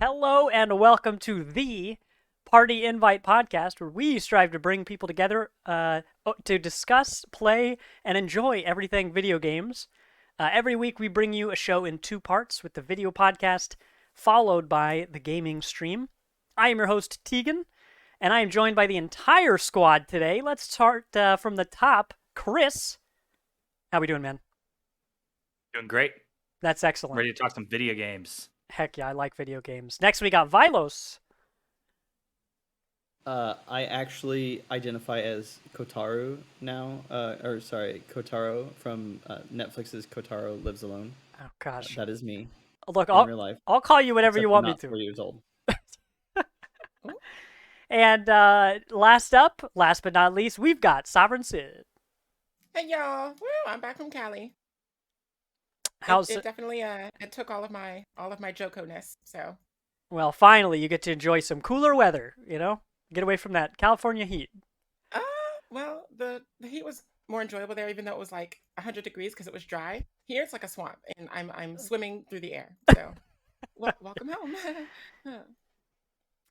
Hello and welcome to the Party Invite podcast, where we strive to bring people together to discuss, play, and enjoy everything video games. Every week we bring you a show in two parts, with the video podcast followed by the gaming stream. I am your host, Tegan, and I am joined by the entire squad today. Let's start from the top. Chris, how we doing, man? Doing great. That's excellent. Ready to talk some video games. Heck yeah, I like video games. Next we got Vilos. I actually identify as Kotaro now, Kotaro from Netflix's Kotaro Lives Alone. Oh gosh, that is me. Look, in real life. I'll call you whatever Except you want I'm me not to. 4 years old. And last but not least, we've got Sovereign Sid. Hey y'all! Well, I'm back from Cali. How's it? Definitely it took all of my Joko-ness. So. Well, finally, you get to enjoy some cooler weather. You know, get away from that California heat. Well, the heat was more enjoyable there, even though it was like 100 degrees because it was dry. Here it's like a swamp, and I'm swimming through the air. So, welcome home.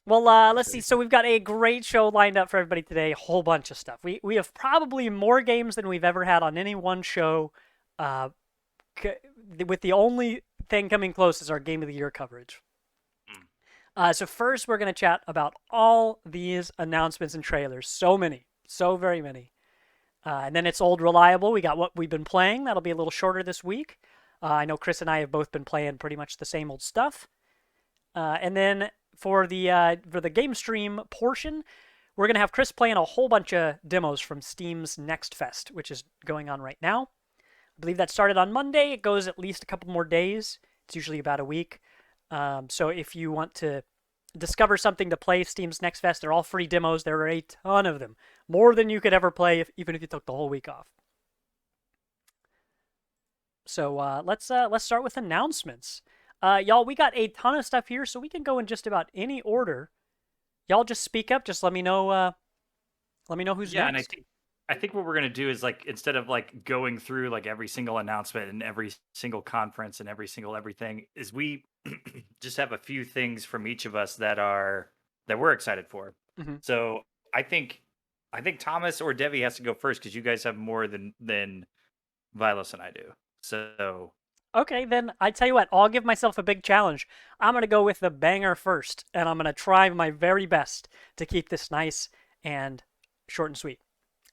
Well, let's see. So we've got a great show lined up for everybody today. A whole bunch of stuff. We have probably more games than we've ever had on any one show. With the only thing coming close is our Game of the Year coverage. So first, we're going to chat about all these announcements and trailers. So many. So very many. And then it's old reliable. We got what we've been playing. That'll be a little shorter this week. I know Chris and I have both been playing pretty much the same old stuff. And then for the game stream portion, we're going to have Chris playing a whole bunch of demos from Steam's Next Fest, which is going on right now. I believe that started on Monday. It goes at least a couple more days. It's usually about a week. So if you want to discover something to play Steam's Next Fest, they're all free demos. There are a ton of them. More than you could ever play, even if you took the whole week off. So let's start with announcements. Y'all, we got a ton of stuff here, so we can go in just about any order. Y'all just speak up. Just let me know who's next. And I think what we're gonna do is, like, instead of like going through like every single announcement and every single conference and every single everything, is we just have a few things from each of us that we're excited for. Mm-hmm. So I think Thomas or Debbie has to go first because you guys have more than Vilos and I do. So. Okay, then I tell you what, I'll give myself a big challenge. I'm going to go with the banger first, and I'm going to try my very best to keep this nice and short and sweet.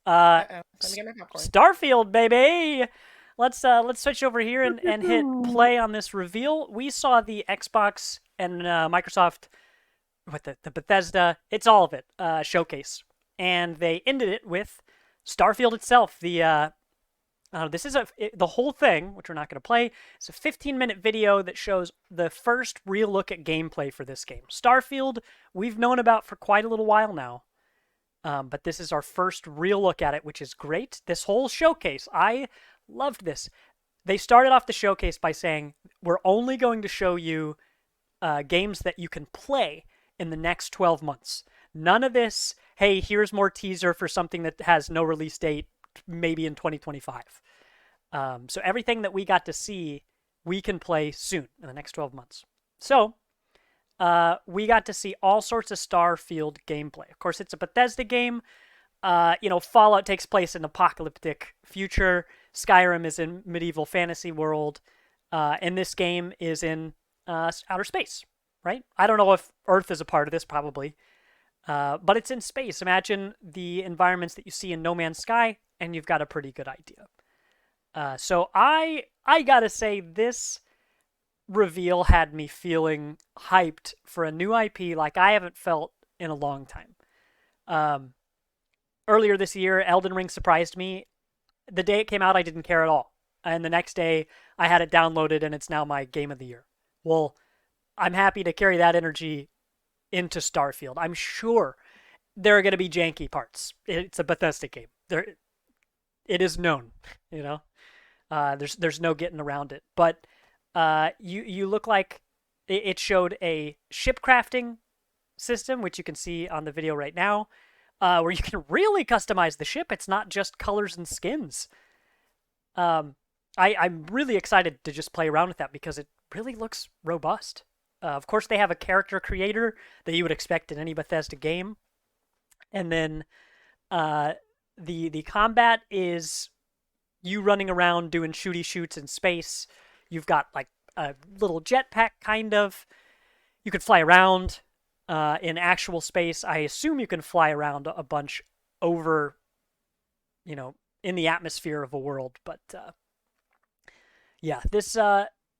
Let me get my popcorn. Starfield, baby! Let's switch over here and hit play on this reveal. We saw the Xbox and Microsoft, with the Bethesda, it's all of it, showcase. And they ended it with Starfield itself, this is the whole thing, which we're not going to play. It's a 15-minute video that shows the first real look at gameplay for this game. Starfield, we've known about for quite a little while now, but this is our first real look at it, which is great. This whole showcase, I loved this. They started off the showcase by saying, we're only going to show you games that you can play in the next 12 months. None of this, hey, here's more teaser for something that has no release date, maybe in 2025. So everything that we got to see, we can play soon in the next 12 months. So we got to see all sorts of Starfield gameplay. Of course, it's a Bethesda game. Fallout takes place in an apocalyptic future. Skyrim is in medieval fantasy world. And this game is in outer space, right? I don't know if Earth is a part of this, probably. But it's in space. Imagine the environments that you see in No Man's Sky, and you've got a pretty good idea. So I gotta say, this reveal had me feeling hyped for a new IP like I haven't felt in a long time. Earlier this year, Elden Ring surprised me. The day it came out, I didn't care at all. And the next day, I had it downloaded, and it's now my game of the year. Well, I'm happy to carry that energy into Starfield. I'm sure there are going to be janky parts. It's a Bethesda game. It is known, There's no getting around it. But you look like it showed a ship crafting system, which you can see on the video right now, where you can really customize the ship. It's not just colors and skins. I'm really excited to just play around with that because really looks robust. Of course, they have a character creator that you would expect in any Bethesda game, and then uh, the combat is you running around doing shooty shoots in space. You've got like a little jetpack, kind of. You can fly around in actual space. I assume you can fly around a bunch over, in the atmosphere of a world. But yeah, this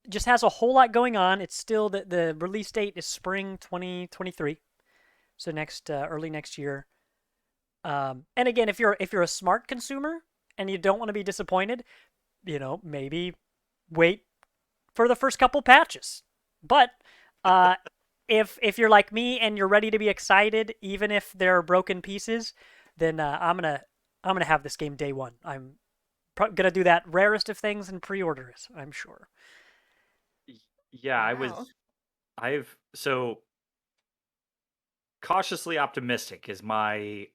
just has a whole lot going on. It's still the release date is spring 2023, so next early next year. And again, if you're a smart consumer and you don't want to be disappointed, maybe wait for the first couple patches. But if you're like me and you're ready to be excited, even if there are broken pieces, then I'm gonna have this game day one. I'm gonna do that rarest of things and pre-order it. I'm sure. Yeah, Wow. I've so cautiously optimistic is my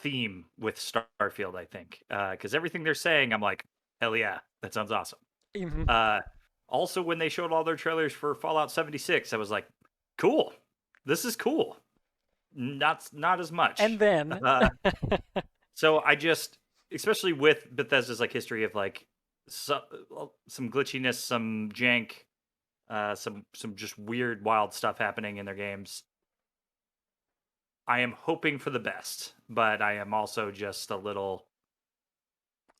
theme with Starfield, I think. Because everything they're saying, I'm like, hell yeah, that sounds awesome. Mhm. Also, when they showed all their trailers for Fallout 76, I was like, cool. This is cool. Not as much. And then, So I just, especially with Bethesda's like history of like some glitchiness, some jank, some just weird, wild stuff happening in their games. I am hoping for the best, but I am also just a little.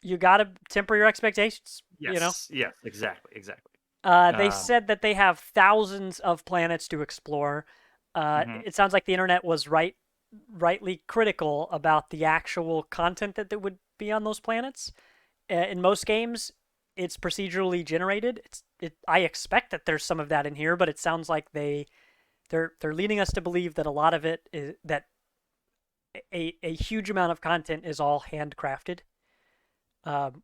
you gotta temper your expectations. Yes, exactly. They Um, said that they have thousands of planets to explore. mhm. It sounds like the internet was rightly critical about the actual content that would be on those planets. In most games, it's procedurally generated. I expect that there's some of that in here, but it sounds like they're leading us to believe that a lot of it is that a huge amount of content is all handcrafted,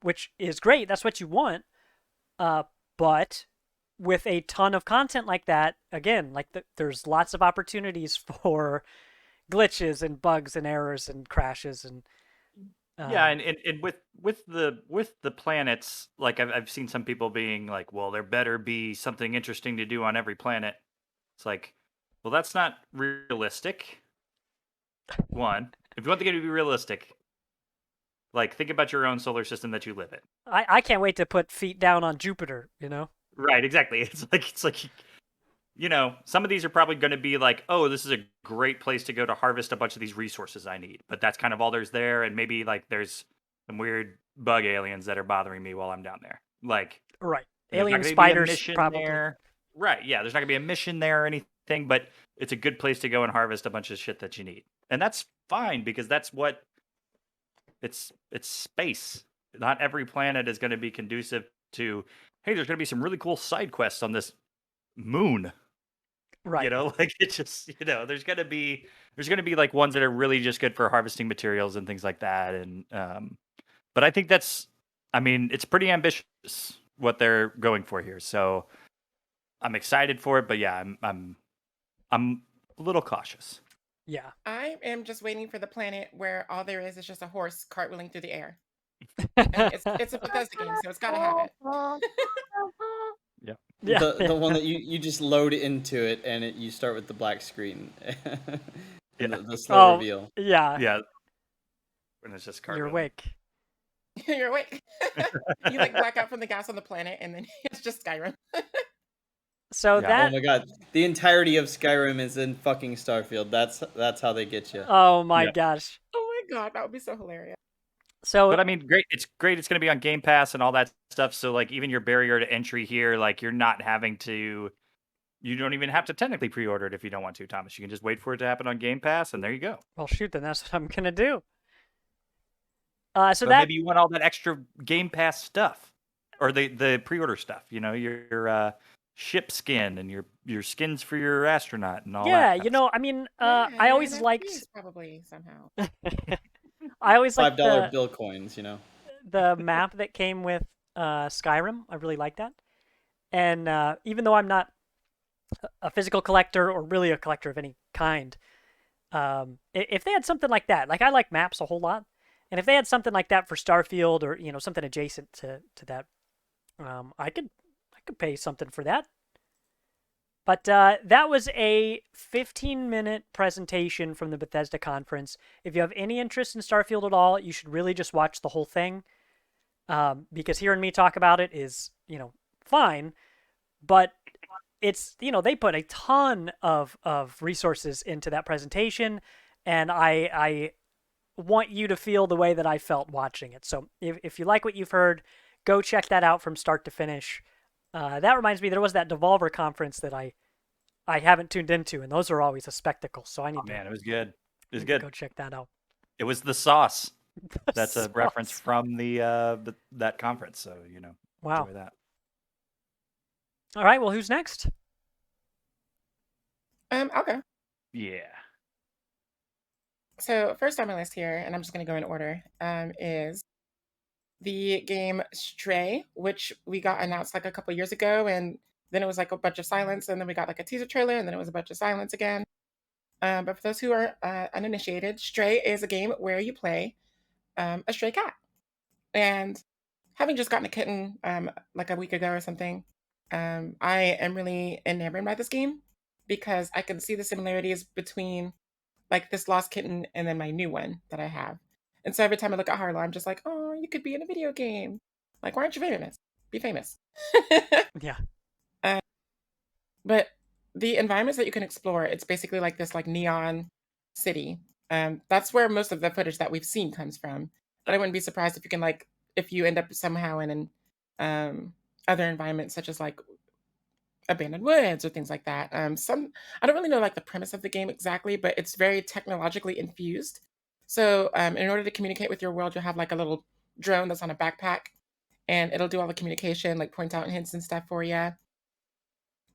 which is great. That's what you want. Uh, but with a ton of content like that, again, like there's lots of opportunities for glitches and bugs and errors and crashes and Yeah, um, and with the planets, like I've seen some people being like, well, there better be something interesting to do on every planet. It's like, well, that's not realistic. One, if you want the game to be realistic, like think about your own solar system that you live in. I can't wait to put feet down on Jupiter. Right, exactly. It's like some of these are probably going to be like, oh, this is a great place to go to harvest a bunch of these resources I need. But that's kind of all there's there, and maybe like there's some weird bug aliens that are bothering me while I'm down there. Like Right. there's not Alien going to be a spiders, mission probably. there. Right, yeah, there's not going to be a mission there or anything, but it's a good place to go and harvest a bunch of shit that you need. And that's fine because that's what it's space. Not every planet is going to be conducive to, hey, there's going to be some really cool side quests on this moon. Right. Like it's just, there's gonna be like ones that are really just good for harvesting materials and things like that. And but I think I mean, it's pretty ambitious what they're going for here. So I'm excited for it, but yeah, I'm a little cautious. Yeah. I am just waiting for the planet where all there is just a horse cartwheeling through the air. I mean, it's a Bethesda game, so it's got to have it. Yeah. Yeah. The one that you just load into it and you start with the black screen. And Yeah. the slow Oh, reveal. yeah. Yeah. When it's just You're cartwheeling. awake. You're awake. You like black out from the gas on the planet, and then it's just Skyrim. So Yeah. Oh that my god, the entirety of Skyrim is in fucking Starfield. That's how they get you. oh my Yeah. gosh. Oh my god, that would be so hilarious. So But I mean, great. It's great. It's going to be on Game Pass and all that stuff. So like, even your barrier to entry here, like you're not having to. You don't even have to technically pre-order it if you don't want to, Thomas. You can just wait for it to happen on Game Pass, and there you go. well shoot, then that's what I'm gonna do. So But that maybe you want all that extra Game Pass stuff, or the pre-order stuff. Your ship skin and your skins for your astronaut and all yeah, that. Kind of I mean, Yeah, I your always liked NFTs probably somehow. I always liked $5 bill coins, the map that came with Skyrim. I really like that. And even though I'm not a physical collector or really a collector of any kind, if they had something like that, like I like maps a whole lot, and if they had something like that for Starfield or something adjacent to that, I could pay something for that. But that was a 15-minute presentation from the Bethesda conference. If you have any interest in Starfield at all, you should really just watch the whole thing. Because hearing me talk about it is, fine, but it's, they put a ton of resources into that presentation, and I want you to feel the way that I felt watching it. So if you like what you've heard, go check that out from start to finish. That reminds me, there was that Devolver conference that I haven't tuned into, and those are always a spectacle. So I need Oh to, man, it was good. It was need to good. go check that out. It was the sauce. That's Sauce. a reference from that conference. So Wow. enjoy that. All right. Well, who's next? I'll go. Yeah. So first on my list here, and I'm just gonna go in order, is the game Stray, which we got announced like a couple years ago, and then it was like a bunch of silence, and then we got like a teaser trailer, and then it was a bunch of silence again. But for those who are uninitiated, Stray is a game where you play a stray cat. And having just gotten a kitten like a week ago or something, I am really enamored by this game because I can see the similarities between like this lost kitten and then my new one that I have. And so every time I look at Harlow, I'm just like, oh, you could be in a video game. Like, why aren't you famous? Be famous. Yeah. But the environments that you can explore, it's basically like this like neon city. That's where most of the footage that we've seen comes from. But I wouldn't be surprised if you can like if you end up somehow in an other environments such as like abandoned woods or things like that. Some I don't really know like the premise of the game exactly, but it's very technologically infused. So in order to communicate with your world, you'll have like a little drone that's on a backpack, and it'll do all the communication, like point out hints and stuff for you.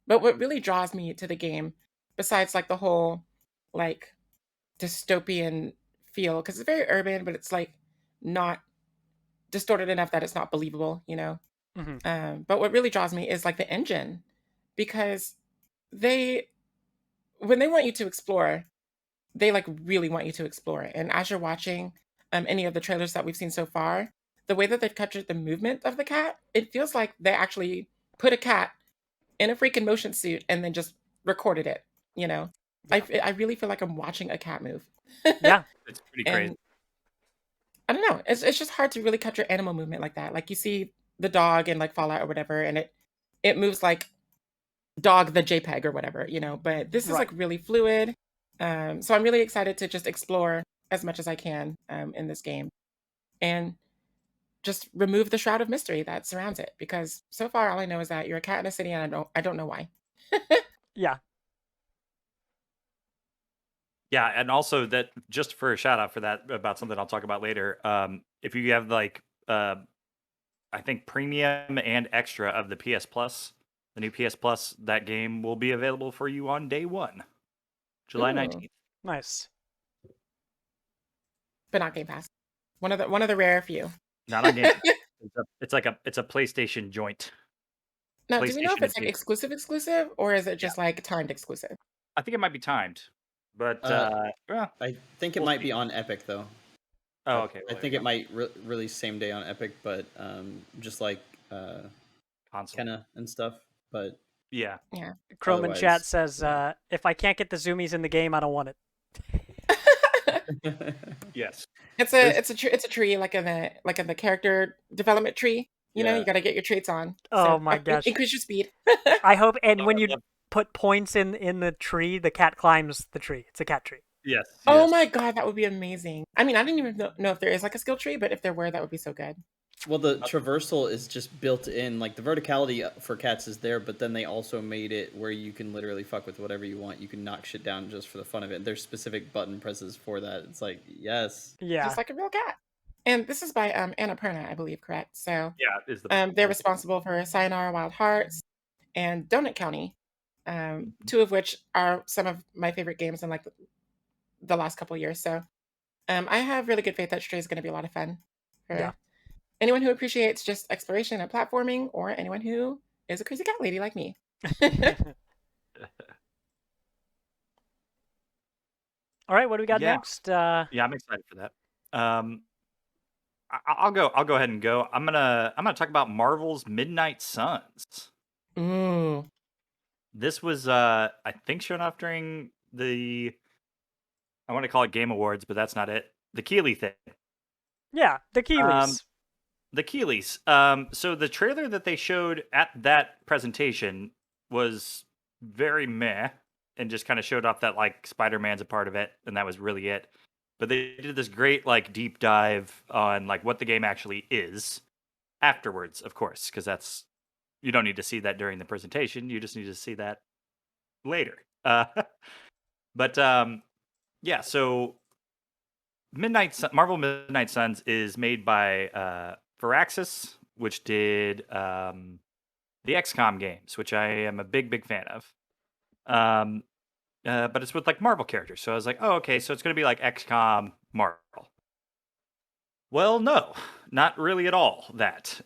But what really draws me to the game, besides like the whole like dystopian feel, because it's very urban, but it's like not distorted enough that it's not believable, you know. But what really draws me is like the engine, because they when they want you to explore, they like really want you to explore. And as you're watching any of the trailers that we've seen so far, the way that they've captured the movement of the cat, it feels like they actually put a cat in a freaking motion suit and then just recorded it. You know, Yeah. I really feel like I'm watching a cat move. Yeah. It's pretty And crazy. I don't know. It's just hard to really capture animal movement like that. Like you see the dog in like Fallout or whatever, and it moves like dog the JPEG or whatever, you know. But this is Right. like really fluid. So I'm really excited to just explore as much as I can in this game, and just remove the shroud of mystery that surrounds it. Because so far, all I know is that you're a cat in a city, and I don't know why. Yeah. Yeah, and also that just for a shout out for that about something I'll talk about later. If you have like I think premium and extra of the PS Plus, the new PS Plus, that game will be available for you on day one, July Ooh, 19th. Nice. but not Game Pass. One of the rare few. Not on Game Pass. It's a PlayStation joint. Now, do we know if PlayStation and it's like PC. exclusive, or is it Yeah, just like timed exclusive? I think it might be timed, but well, I think it we'll might see. be on Epic though. Oh, okay. I Well, there think you it go. might release same day on Epic, but just like Console. Kenna and stuff. But Yeah. Yeah. Chrome in chat otherwise, says, yeah. if I can't get the zoomies in the game, I don't want it. Yes. It's There's a tree like in the character development tree. You know, Yeah. you got to get your traits on. Oh So my gosh. increase your speed. I hope, and oh, when I you love put points in the tree, the cat climbs the tree. It's a cat tree. yes, Oh yes. my god, that would be amazing. I mean, I didn't even know if there is like a skill tree, but if there were, that would be so good. Well, the traversal is just built in. Like the verticality for cats is there, but then they also made it where you can literally fuck with whatever you want. You can knock shit down just for the fun of it. There's specific button presses for that. It's like, yes. Yeah. Just like a real cat. And this is by Annapurna, I believe, correct? So Yeah, is the they're responsible for Sayonara Wild Hearts and Donut County, two of which are some of my favorite games in like the last couple years. So I have really good faith that Stray is going to be a lot of fun for Yeah. anyone who appreciates just exploration and platforming, or anyone who is a crazy cat lady like me. All right, what do we got Yeah. next? Yeah, I'm excited for that. I'll go. I'll go ahead and go. I'm gonna talk about Marvel's Midnight Suns. Ooh. This was I think shown off during the, I want to call it Game Awards, but that's not it. The Keeley thing. Yeah, the Um, Keeleys. the Keeleys. So the trailer that they showed at that presentation was very meh, and just kind of showed off that like Spider-Man's a part of it, and that was really it. But they did this great like deep dive on like what the game actually is afterwards, of course, because that's, you don't need to see that during the presentation. You just need to see that later. But yeah, so Marvel Midnight Suns is made by Firaxis, which did the XCOM games, which I am a big fan of. But it's with like Marvel characters, so I was like, oh, okay, so it's going to be like XCOM Marvel. Well, no, not really at all. That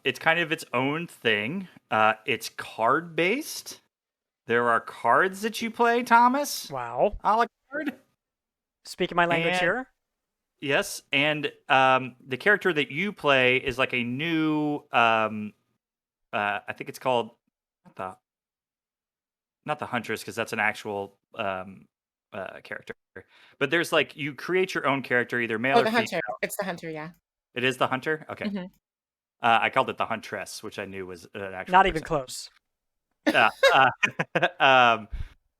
it's kind of its own thing. It's card based. There are cards that you play, Thomas, Wow. a la carte. Speaking my language And here. yes, and the character that you play is like a new. I think it's called not the not the Huntress, because that's an actual character. But there's like, you create your own character, either male Oh, or the female. hunter. It's the hunter, yeah. It is the Hunter. Okay, Mhm. I called it the Huntress, which I knew was an actual. Not even person. close. Yeah. Um,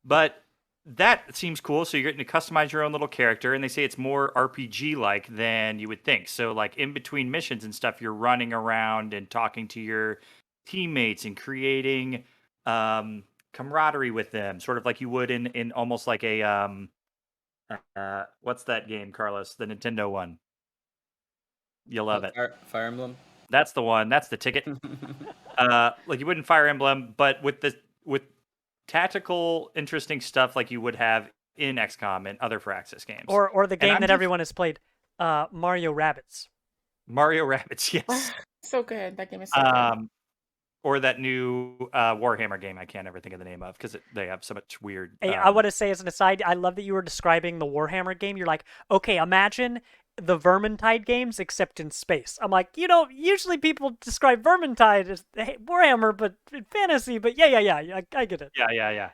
but that seems cool. So you're getting to customize your own little character, and they say it's more RPG like than you would think. So like in between missions and stuff, you're running around and talking to your teammates and creating camaraderie with them, sort of like you would in almost like a what's that game, Carlos? The Nintendo one. You'll love it. Fire Emblem. That's the one. That's the ticket. Like you would in Fire Emblem, but with tactical, interesting stuff like you would have in XCOM and other Firaxis games. Or the And game I'm that just everyone has played, Mario Rabbids. Mario Rabbids, yes. So good. That game is so good. Or that new Warhammer game I can't ever think of the name of, because they have so much weird. Hey, I want to say as an aside, I love that you were describing the Warhammer game. You're like, okay, imagine the Vermintide games except in space. I'm like, usually people describe Vermintide as Warhammer, but in fantasy. But yeah, I get it. Yeah.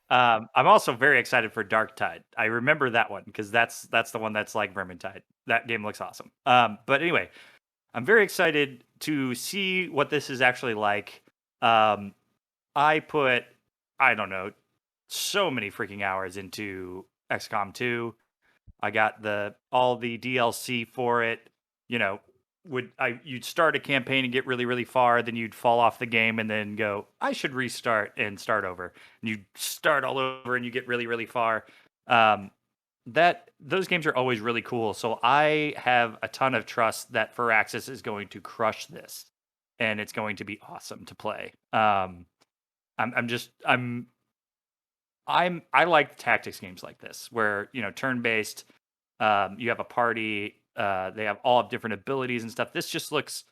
I'm also very excited for Dark Tide. I remember that one because that's the one that's like Vermintide. That game looks awesome. But anyway, I'm very excited to see what this is actually like. I put, I don't know, so many freaking hours into XCOM 2. I got all the DLC for it. You know, you'd start a campaign and get really far, then you'd fall off the game and then go, I should restart and start over. And you start all over and you get really far. Those games are always really cool. So I have a ton of trust that Firaxis is going to crush this, and it's going to be awesome to play. I like tactics games like this where, turn based. You have a party. They have all of different abilities and stuff. This just looks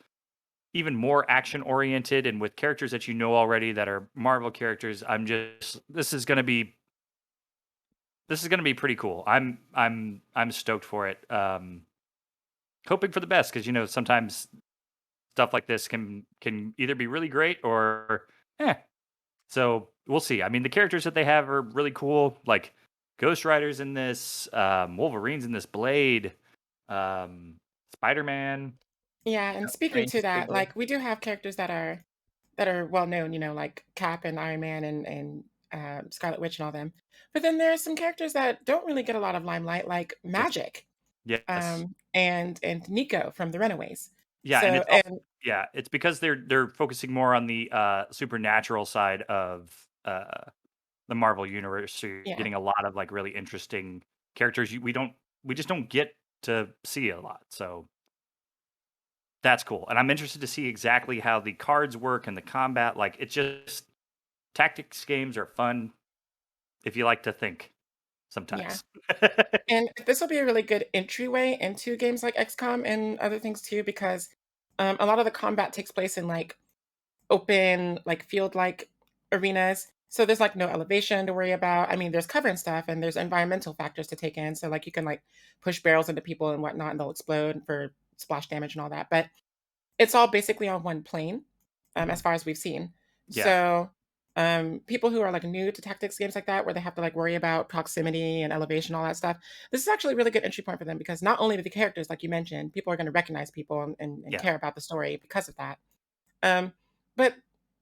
even more action oriented, and with characters that you know already that are Marvel characters. This is gonna be pretty cool. I'm stoked for it. Hoping for the best, because sometimes stuff like this can either be really great or So we'll see. I mean, the characters that they have are really cool. Like Ghost Rider's in this, Wolverine's in this, Blade, Spider-Man. Yeah, and speaking Strange to that, Stable. like we do have characters that are well known, like Cap and Iron Man and Scarlet Witch and all them. But then there are some characters that don't really get a lot of limelight, like Magic, Yes. and Nico from the Runaways. Yeah, and So it's also, yeah, it's because they're focusing more on the supernatural side of the Marvel universe. So you're yeah, getting a lot of like really interesting characters we just don't get to see a lot. So that's cool. And I'm interested to see exactly how the cards work and the combat. Like, it's just, tactics games are fun if you like to think sometimes. and this will be a really good entryway into games like XCOM and other things too, because a lot of the combat takes place in like open, like field like arenas. So there's like no elevation to worry about. I mean, there's cover and stuff, and there's environmental factors to take in. So like you can like push barrels into people and whatnot, and they'll explode for splash damage and all that, but it's all basically on one plane, as far as we've seen. Yeah. So, people who are like new to tactics games like that, where they have to like worry about proximity and elevation, all that stuff, this is actually a really good entry point for them because not only the characters, like you mentioned, people are going to recognize people and Yeah. care about the story because of that. But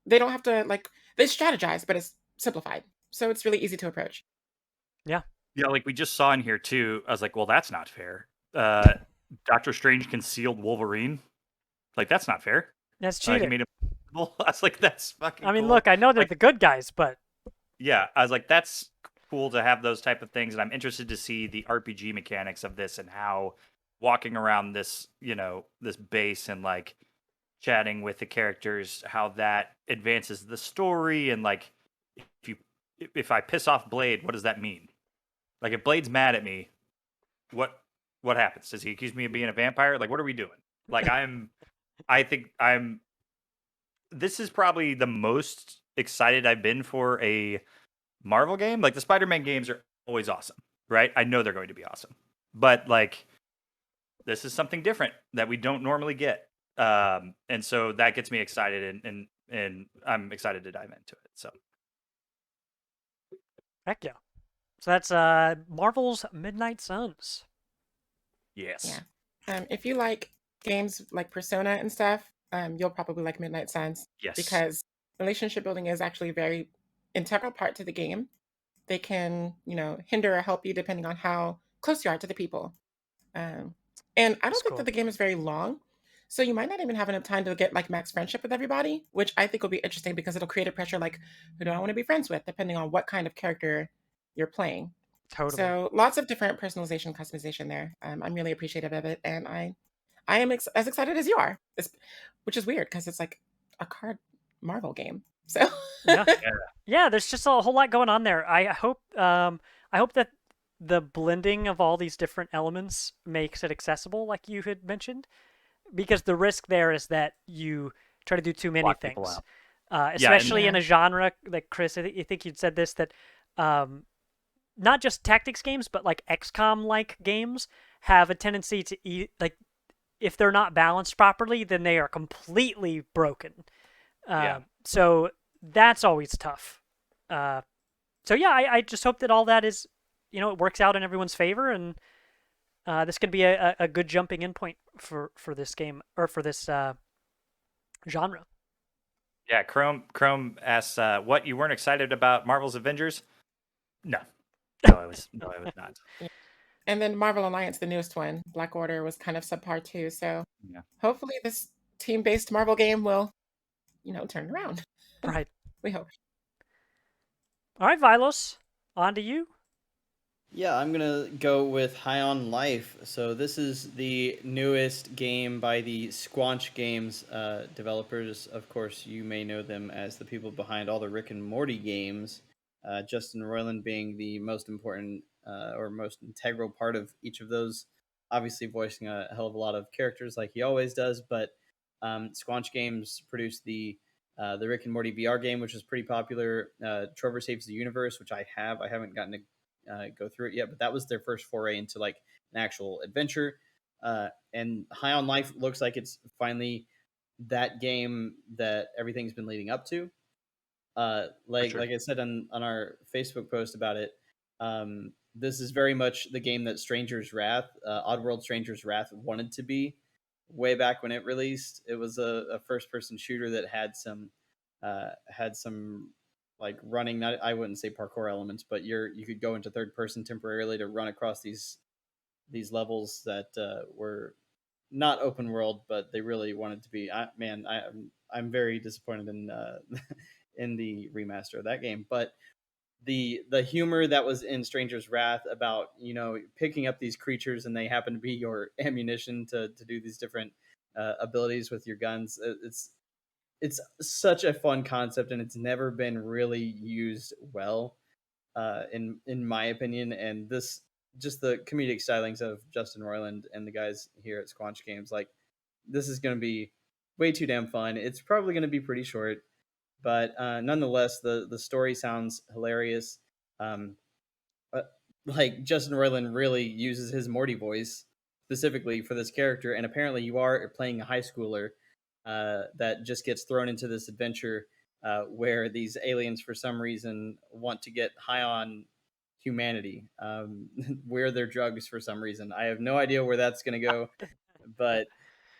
they don't have to like they strategize, but it's simplified, so it's really easy to approach. Yeah. Yeah, like we just saw in here too. I was like, well, that's not fair. Doctor Strange concealed Wolverine. Like, that's not fair. That's He cheating. made him invisible. I was like, that's fucking I mean, cool. look, I know they're Like, the good guys, but yeah, I was like, that's cool to have those type of things, and I'm interested to see the RPG mechanics of this and how walking around this, this base and like chatting with the characters, how that advances the story, and like if you if I piss off Blade, what does that mean? Like, if Blade's mad at me, what what happens? Does he accuse me of being a vampire? Like, what are we doing? Like, I think I'm. This is probably the most excited I've been for a Marvel game. Like, the Spider-Man games are always awesome, right? I know they're going to be awesome, but like, this is something different that we don't normally get, and so that gets me excited, and I'm excited to dive into it. So heck yeah. So that's Marvel's Midnight Suns. yes, Yeah. If you like games like Persona and stuff, you'll probably like Midnight Suns yes, because relationship building is actually a very integral part to the game. They can, hinder or help you depending on how close you are to the people. Um, and I That's don't think that cool. the game is very long, so you might not even have enough time to get like max friendship with everybody, which I think will be interesting because it'll create a pressure like who do I want to be friends with, depending on what kind of character you're playing. Totally. So lots of different personalization, customization there. I'm really appreciative of it, and I am as excited as you are, which is weird because it's like a card Marvel game. So Yeah. yeah, Yeah, there's just a whole lot going on there. I hope that the blending of all these different elements makes it accessible, like you had mentioned, because the risk there is that you try to do too many block people things, out. Yeah, and especially in yeah, a genre like Chris. I think you'd said this that um, not just tactics games, but like XCOM like games have a tendency to eat like if they're not balanced properly, then they are completely broken. yeah, So that's always tough. Uh, so yeah, I just hope that all that is, it works out in everyone's favor, and this can be a good jumping in point for this game or for this genre. yeah. Chrome asks, "What, you weren't excited about Marvel's Avengers?" No, no, I was not. yeah. And then Marvel Alliance, the newest one, Black Order, was kind of subpar too. So Yeah. hopefully this team-based Marvel game will, turn it around. Right. We hope. All right, Vilos, on to you. Yeah, I'm gonna go with High on Life. So this is the newest game by the Squanch Games developers. Of course, you may know them as the people behind all the Rick and Morty games. Justin Roiland being the most important or most integral part of each of those. Obviously, voicing a hell of a lot of characters like he always does. But Squanch Games produced the Rick and Morty VR game, which is pretty popular. Trover Saves the Universe, which I have. I haven't gotten to go through it yet, but that was their first foray into like an actual adventure. And High on Life looks like it's finally that game that everything's been leading up to. For Like sure. like I said on our Facebook post about it, this is very much the game that Oddworld Stranger's Wrath wanted to be way back when it released. It was a first person shooter that had some like running. Not I wouldn't say parkour elements, but you could go into third person temporarily to run across these levels that were not open world, but they really wanted to be. I'm very disappointed in in the remaster of that game, but the humor that was in Stranger's Wrath about picking up these creatures and they happen to be your ammunition to do these different abilities with your guns. It's such a fun concept and it's never been really used well, in my opinion. And this just the comedic stylings of Justin Roiland and the guys here at Squanch Games, like this is going to be way too damn fun. It's probably going to be pretty short, but nonetheless, the story sounds hilarious. Um, uh, like Justin Roiland really uses his Morty voice specifically for this character, and apparently you are playing a high schooler that just gets thrown into this adventure where these aliens, for some reason, want to get high on humanity. We're their drugs for some reason. I have no idea where that's going to go, but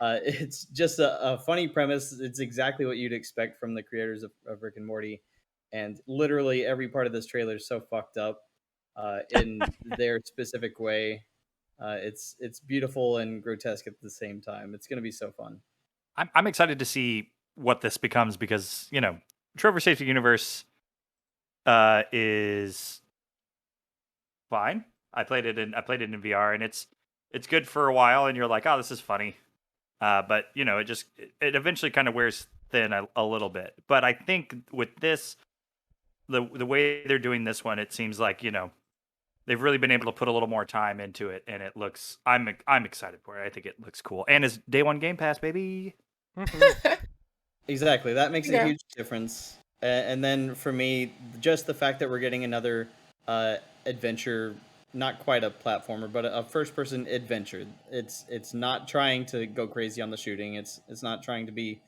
it's just a funny premise. It's exactly what you'd expect from the creators of Rick and Morty, and literally every part of this trailer is so fucked up in their specific way. It's beautiful and grotesque at the same time. It's going to be so fun. I'm excited to see what this becomes because Trover Safety Universe is fine. I played it in VR, and it's good for a while, and you're like, oh, this is funny. But it eventually kind of wears thin a little bit. But I think with this, the way they're doing this one, it seems like they've really been able to put a little more time into it, and it looks. I'm excited for it. I think it looks cool, and it's day one Game Pass, baby. Exactly, that makes a Yeah. huge difference. And then for me, just the fact that we're getting another adventure, not quite a platformer, but a first-person adventure. It's not trying to go crazy on the shooting. It's not trying to be,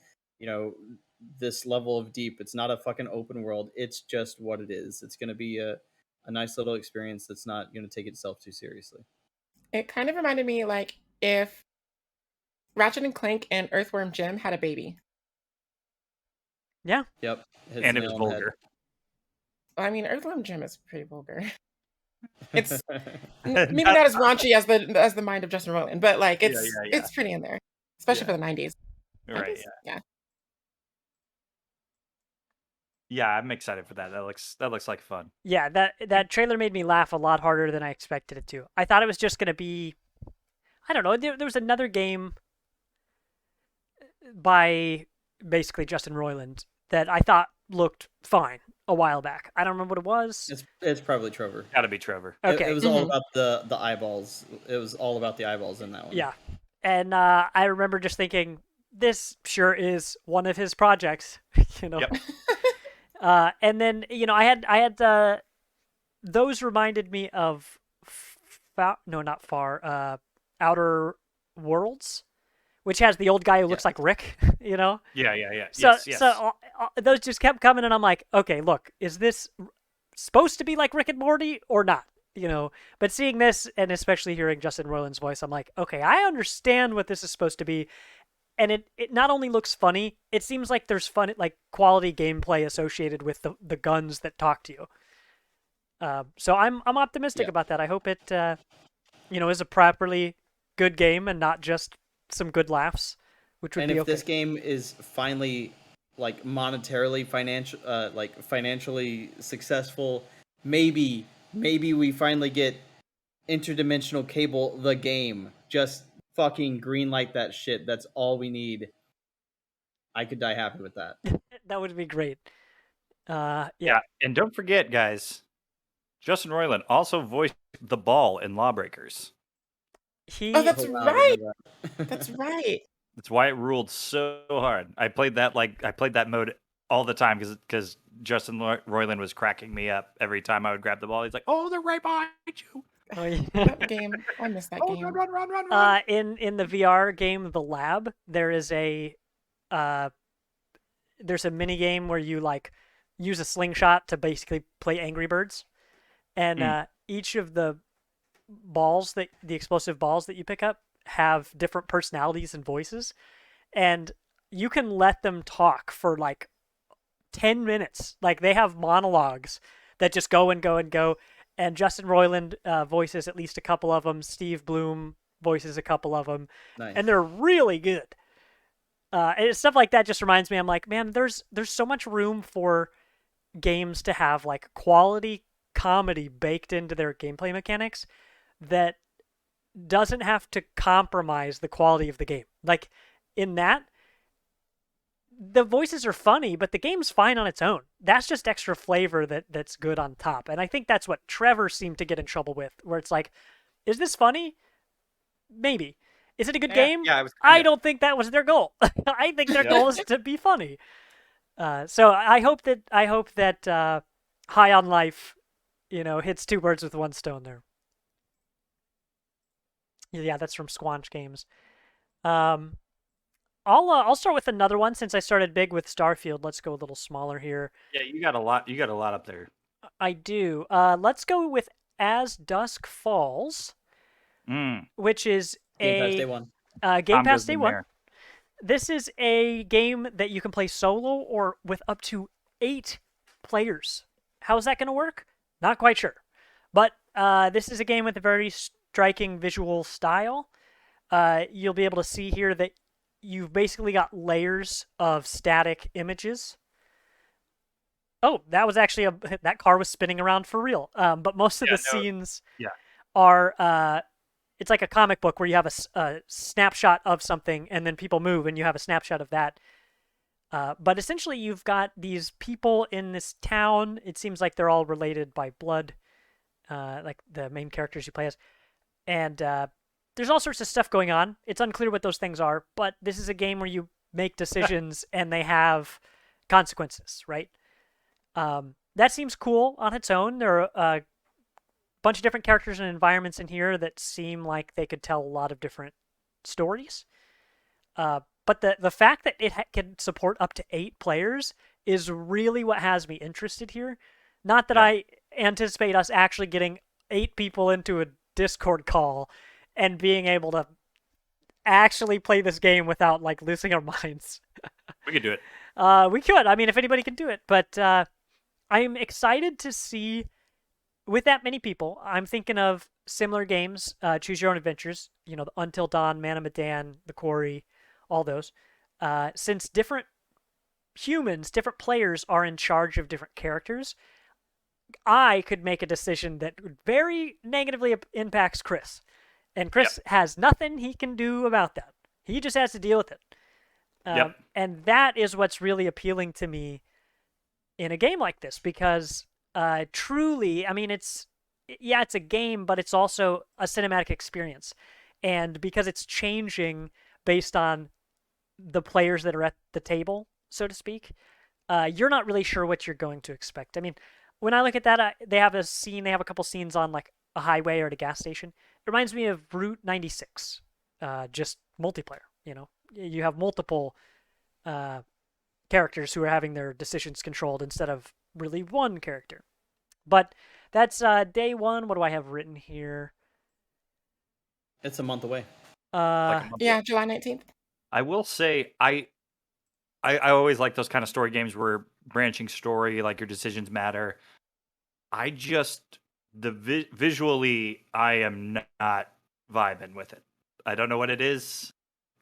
this level of deep. It's not a fucking open world. It's just what it is. It's going to be a nice little experience that's not going to take itself too seriously. It kind of reminded me like if Ratchet and Clank and Earthworm Jim had a baby. Yeah. Yep. Hits And the it was nail on the head. vulgar. Well, I mean, Earthworm Jim is pretty vulgar. It's maybe That's- not as raunchy as the mind of Justin Roiland, but like Yeah, it's yeah, yeah. it's pretty in there, especially Yeah. for the 90s. Right. 90s? Yeah. Yeah, I'm excited for that. That looks like fun. Yeah, that trailer made me laugh a lot harder than I expected it to. I thought it was just going to be, I don't know, there was another game by basically Justin Roiland that I thought looked fine a while back. I don't remember what it was. It's probably Trover. Got to be Trevor. Okay. It was all about the eyeballs. It was all about the eyeballs in that one. Yeah. And I remember just thinking, this sure is one of his projects, Yep. And then I had those reminded me of Outer Worlds, which has the old guy who looks like Rick. Yeah. So Yes. so those just kept coming, and I'm like, okay, look, is this supposed to be like Rick and Morty or not? But seeing this and especially hearing Justin Roiland's voice, I'm like, okay, I understand what this is supposed to be. And it not only looks funny, it seems like there's fun, like quality gameplay associated with the guns that talk to you. So I'm optimistic about that. I hope it is a properly good game and not just some good laughs, which would And be if okay. this game is finally like monetarily financially successful, maybe we finally get Interdimensional Cable the game. Just fucking greenlight that shit. That's all we need. I could die happy with that. That would be great. Yeah, and don't forget, guys, Justin Roiland also voiced the Ball in Lawbreakers. Oh, that's Oh, wow, I right. didn't know that. That's right. That's why it ruled so hard. I played that mode all the time because Justin Roiland was cracking me up every time I would grab the ball. He's like, "Oh, they're right behind you." Oh, yeah. That game. I missed that Oh, game. run. In the VR game, The Lab, there is there's a mini game where you like use a slingshot to basically play Angry Birds, and each of the explosive balls that you pick up have different personalities and voices, and you can let them talk for like 10 minutes. Like they have monologues that just go and go and go. And Justin Roiland voices at least a couple of them. Steve Bloom voices a couple of them. Nice. And they're really good. And stuff like that just reminds me, I'm like, man, there's so much room for games to have like quality comedy baked into their gameplay mechanics that doesn't have to compromise the quality of the game. Like in that, the voices are funny, but the game's fine on its own. That's just extra flavor that's good on top. And I think that's what Trevor seemed to get in trouble with, where it's like, is this funny? Maybe. Is it a good game? Yeah, I don't think that was their goal. I think their goal is to be funny. So I hope that High on Life, hits two birds with one stone there. Yeah, that's from Squanch Games. Um, I'll start with another one since I started big with Starfield. Let's go a little smaller here. Yeah, you got a lot. You got a lot up there. I do. Let's go with As Dusk Falls, Mm. which is Game Pass day a one. Game Tom Pass goes Day in One. there. This is a game that you can play solo or with up to 8 players. How is that going to work? Not quite sure. But this is a game with a very striking visual style. You'll be able to see here that you've basically got layers of static images. Oh, that was actually that car was spinning around for real. But most of Yeah, the no, scenes yeah. are it's like a comic book where you have a snapshot of something and then people move and you have a snapshot of that. But essentially, you've got these people in this town. It seems like they're all related by blood, like the main characters you play as. And there's all sorts of stuff going on. It's unclear what those things are, but this is a game where you make decisions and they have consequences, right? That seems cool on its own. There are a bunch of different characters and environments in here that seem like they could tell a lot of different stories. But the fact that it can support up to 8 players is really what has me interested here. Not that Yeah. I anticipate us actually getting 8 people into a Discord call and being able to actually play this game without like losing our minds. We could do it. We could. I mean, if anybody can do it, but I'm excited to see with that many people. I'm thinking of similar games, Choose Your Own Adventures. You know, the Until Dawn, Man of Medan, The Quarry, all those. Since different humans, different players are in charge of different characters, I could make a decision that very negatively impacts Chris. And Chris has nothing he can do about that. He just has to deal with it. Yep. And that is what's really appealing to me in a game like this because truly, I mean, it's a game, but it's also a cinematic experience. And because it's changing based on the players that are at the table, so to speak, you're not really sure what you're going to expect. I mean, when I look at that, they have a couple scenes on like a highway or at a gas station. It reminds me of Route 96, just multiplayer. You know, you have multiple characters who are having their decisions controlled instead of really one character. But that's day one. What do I have written here? It's a month away. Like a month Yeah, July 19th. I will say I always like those kind of story games where branching story, like your decisions matter. I just visually I am not vibing with it. I don't know what it is.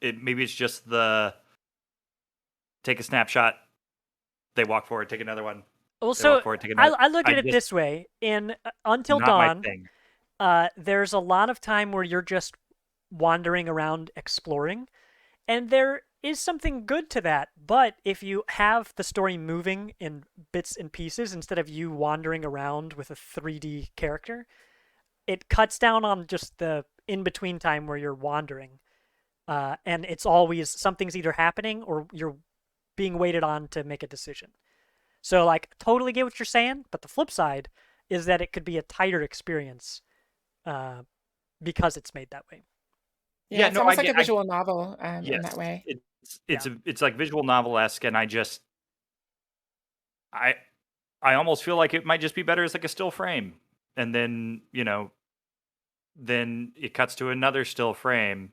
Maybe it's just the take a snapshot, they walk forward, take another one. Well, They so walk forward, take another. I look at it just this way: in Until not my Dawn, thing. there's a lot of time where you're just wandering around exploring, and there is something good to that. But if you have the story moving in bits and pieces instead of you wandering around with a 3D character, it cuts down on just the in between time where you're wandering. And it's always something's either happening or you're being waited on to make a decision. So, like, totally get what you're saying, but the flip side is that it could be a tighter experience because it's made that way. Yeah, it's no, almost I like get a visual novel in yes. that way. It's like visual novel-esque, and I almost feel like it might just be better as like a still frame. And then, then it cuts to another still frame.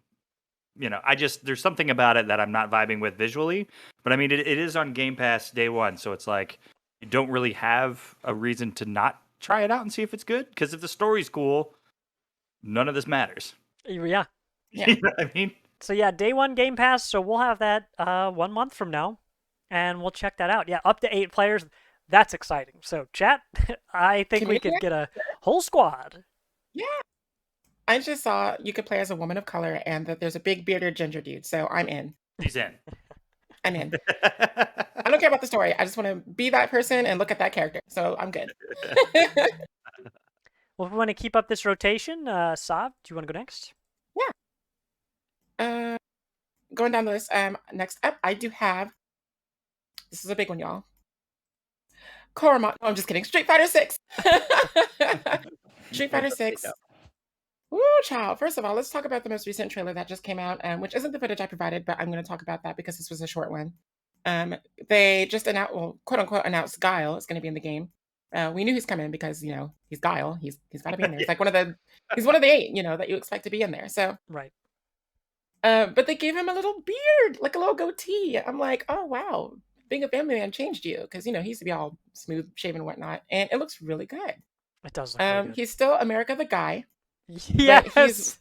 There's something about it that I'm not vibing with visually. But I mean, it is on Game Pass day one, so it's like you don't really have a reason to not try it out and see if it's good. Because if the story's cool, none of this matters. Yeah. Yeah. You know what I mean? So, yeah, day one Game Pass. So, we'll have that 1 month from now, and we'll check that out. Yeah, up to 8 players. That's exciting. So, chat, I think we could get a whole squad. Yeah. I just saw you could play as a woman of color and that there's a big bearded ginger dude. So I'm in. He's in. I'm in. I don't care about the story. I just want to be that person and look at that character. So I'm good. Well, if we want to keep up this rotation, Sav, do you want to go next? Yeah. Going down the list. Next up, I do have. This is a big one, y'all. Koromon. No, I'm just kidding. Street Fighter 6. Street Fighter 6. Woo, child. First of all, let's talk about the most recent trailer that just came out, which isn't the footage I provided, but I'm going to talk about that because this was a short one. They just announced, well, quote unquote, announced Guile is going to be in the game. We knew he's coming because he's Guile. He's got to be in there. He's like he's one of the 8, that you expect to be in there. So, Right. but they gave him a little beard, like a little goatee. I'm like, oh wow, being a family man changed you because he used to be all smooth shaven and whatnot, and it looks really good. It does look really good. He's still America the guy. Yes.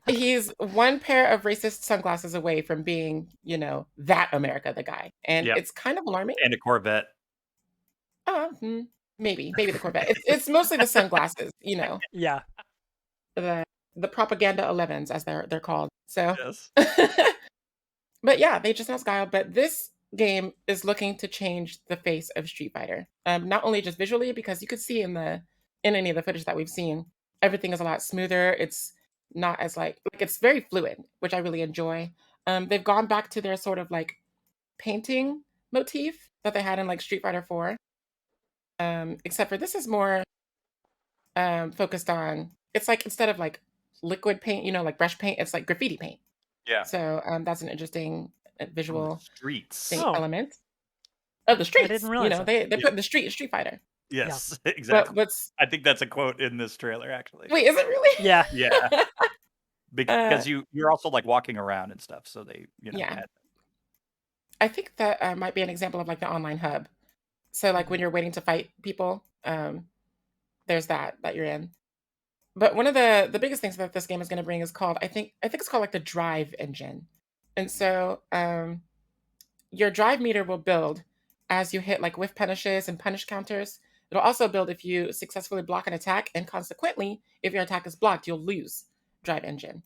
He's one pair of racist sunglasses away from being, that America the guy, and Yep. it's kind of alarming. And a Corvette. Maybe the Corvette. It's mostly the sunglasses, Yeah. the propaganda 11s as they're called. So, Yes. but yeah, they just announced Guile. But this game is looking to change the face of Street Fighter. Not only just visually, because you could see in any of the footage that we've seen, everything is a lot smoother. It's not as like it's very fluid, which I really enjoy. They've gone back to their sort of like painting motif that they had in like Street Fighter 4. Except for this is more focused on, it's like instead of like liquid paint, like brush paint, it's like graffiti paint. Yeah. So that's an interesting visual Streets. thing Oh. element of the streets. didn't realize that. They put the Street Fighter. Yes, But exactly. I think that's a quote in this trailer, actually. wait, is it really? Yeah. Yeah. Because you're also like walking around and stuff, so they Yeah. add- I think that might be an example of like the online hub. So like when you're waiting to fight people, there's that you're in. But one of the biggest things that this game is going to bring is called, I think it's called like the drive engine. And so your drive meter will build as you hit like whiff punishes and punish counters. It'll also build if you successfully block an attack, and consequently, if your attack is blocked, you'll lose drive engine.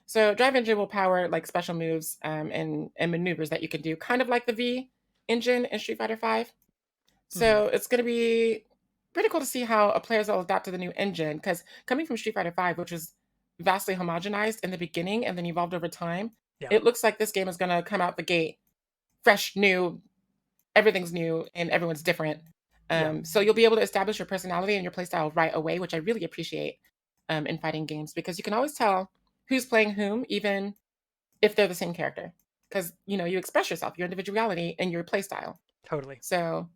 So drive engine will power like special moves and maneuvers that you can do, kind of like the V engine in Street Fighter 5. So it's going to be pretty cool to see how players will adapt to the new engine, because coming from Street Fighter 5, which was vastly homogenized in the beginning and then evolved over time, Yeah. it looks like this game is going to come out the gate fresh, new, everything's new and everyone's different. So you'll be able to establish your personality and your playstyle right away, which I really appreciate in fighting games, because you can always tell who's playing whom, even if they're the same character, because you express yourself, your individuality, and your playstyle. Totally. So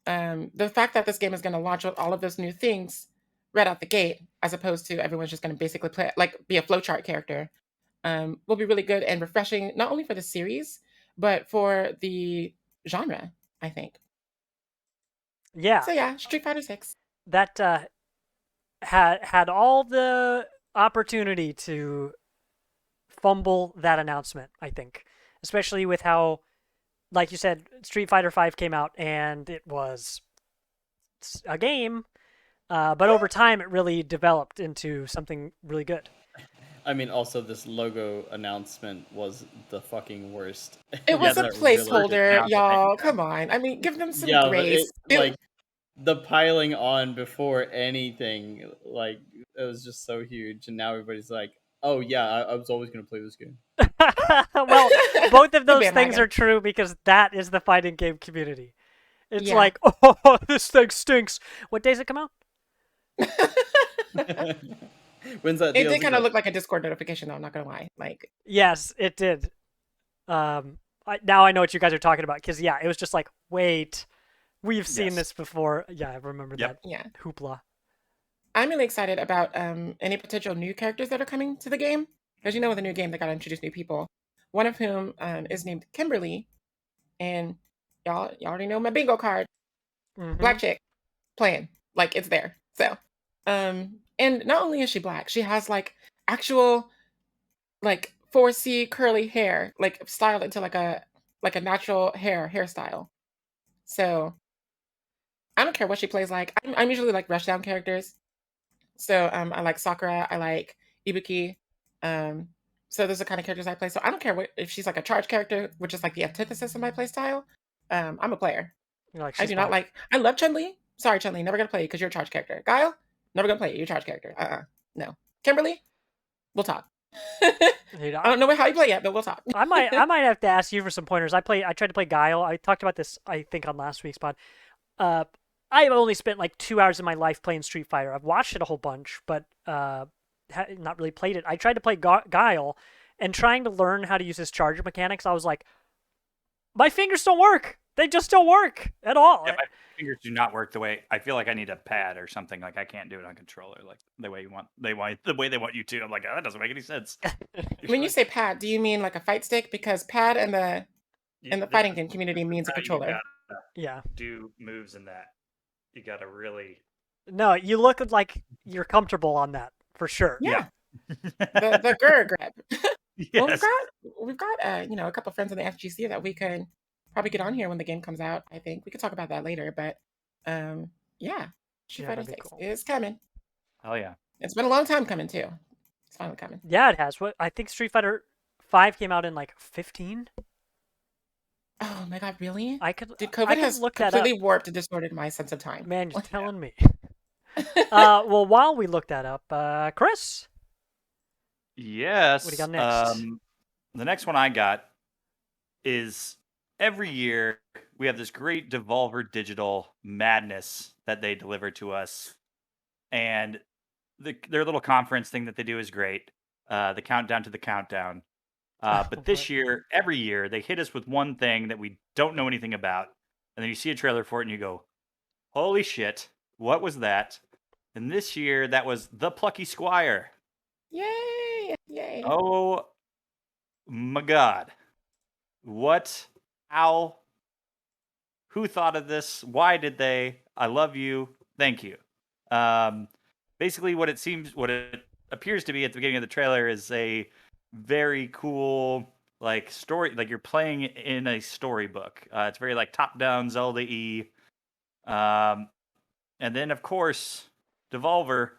the fact that this game is going to launch with all of those new things right out the gate, as opposed to everyone's just going to basically play be a flowchart character, will be really good and refreshing, not only for the series but for the genre, I think. Yeah. So yeah, Street Fighter 6. That had all the opportunity to fumble that announcement, I think. Especially with how, like you said, Street Fighter 5 came out and it was a game, but over time it really developed into something really good. I mean, also this logo announcement was the fucking worst. It was a That really placeholder, did y'all. not- Come on. I mean, give them some Yeah, but grace. like the piling on before anything, like it was just so huge, and now everybody's like, "Oh yeah, I was always gonna play this game." Well, both of The those things bandwagon. are true because that is the fighting game community. It's Yeah. like, oh, this thing stinks. What days it come out? When's that? It did DLC kind of drop? look like a Discord notification, though. I'm not gonna lie. Like, Yes, it did. Now I know what you guys are talking about, because yeah, it was just like, wait, we've seen Yes. this before. Yeah, I remember Yep. that yeah, hoopla. I'm really excited about any potential new characters that are coming to the game, because with a new game they gotta introduce new people. One of whom is named Kimberly, and y'all already know my bingo card. Mhm. Black chick playing, like it's there. So, and not only is she black, she has like actual like 4C curly hair, like styled into like a natural hairstyle. So I don't care what she plays like. I'm usually like rushdown characters. So I like Sakura, I like Ibuki. So those are the kind of characters I play. So I don't care if she's like a charge character, which is like the antithesis of my play style. I'm a player. You're like, I she's do not black. I love Chun-Li. Sorry, Chun-Li, never gonna play you because you're a charge character. Guile, never gonna play you. You're a charge character. No. Kimberly, we'll talk. Dude, I don't know how you play yet, but we'll talk. I might have to ask you for some pointers. I tried to play Guile. I talked about this, I think, on last week's pod. I've only spent like 2 hours of my life playing Street Fighter. I've watched it a whole bunch, but not really played it. I tried to play Guile, and trying to learn how to use his charger mechanics, I was like, my fingers don't work. They just don't work at all. Yeah, my fingers do not work the way I feel like I need a pad or something. Like I can't do it on controller like the way the way they want you to. I'm like, oh, that doesn't make any sense. When you say pad, do you mean like a fight stick? Because pad in the This fighting is game community means a how you controller. gotta Yeah. do moves in that. You gotta really No, you look like you're comfortable on that for sure. Yeah. The Gur grab. Well, Yes. we've got a couple friends in the FGC that we could probably get on here when the game comes out. I think we could talk about that later, but yeah, Street Yeah, Fighter that'd be 6 cool. is coming. Oh yeah. It's been a long time coming too. It's finally coming. Yeah, it has. What I think Street Fighter 5 came out in like 15. Oh my god, really? I could COVID has look that up. completely warped and distorted my sense of time. Man, you're telling me. Well, while we look that up, Chris, Yes. what do you got next? The next one I got is every year we have this great Devolver Digital madness that they deliver to us, and their little conference thing that they do is great. The countdown to the countdown. But this year, every year, they hit us with one thing that we don't know anything about, and then you see a trailer for it and you go, "Holy shit, what was that?" And this year, that was The Plucky Squire. Yay! Yay! Oh my god. What? How? Who thought of this? Why did they? I love you. Thank you. Basically, what it appears to be at the beginning of the trailer is a very cool like story, like you're playing in a storybook. It's very like top-down Zelda-y. And then of course, Devolver.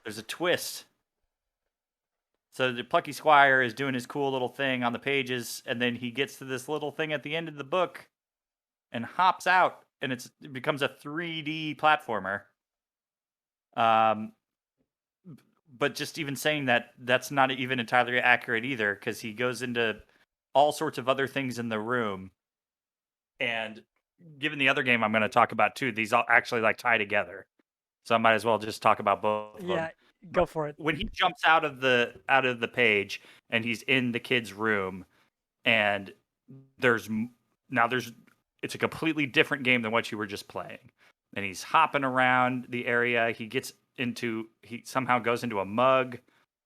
There's a twist. So the Plucky Squire is doing his cool little thing on the pages, and then he gets to this little thing at the end of the book and hops out, and it becomes a 3D platformer. But just even saying that, that's not even entirely accurate either, because he goes into all sorts of other things in the room. And given the other game I'm going to talk about too, these all actually like tie together. So I might as well just talk about both of them. Yeah, go for it. When he jumps out of the page and he's in the kid's room, and it's a completely different game than what you were just playing. And he's hopping around the area. He somehow goes into a mug.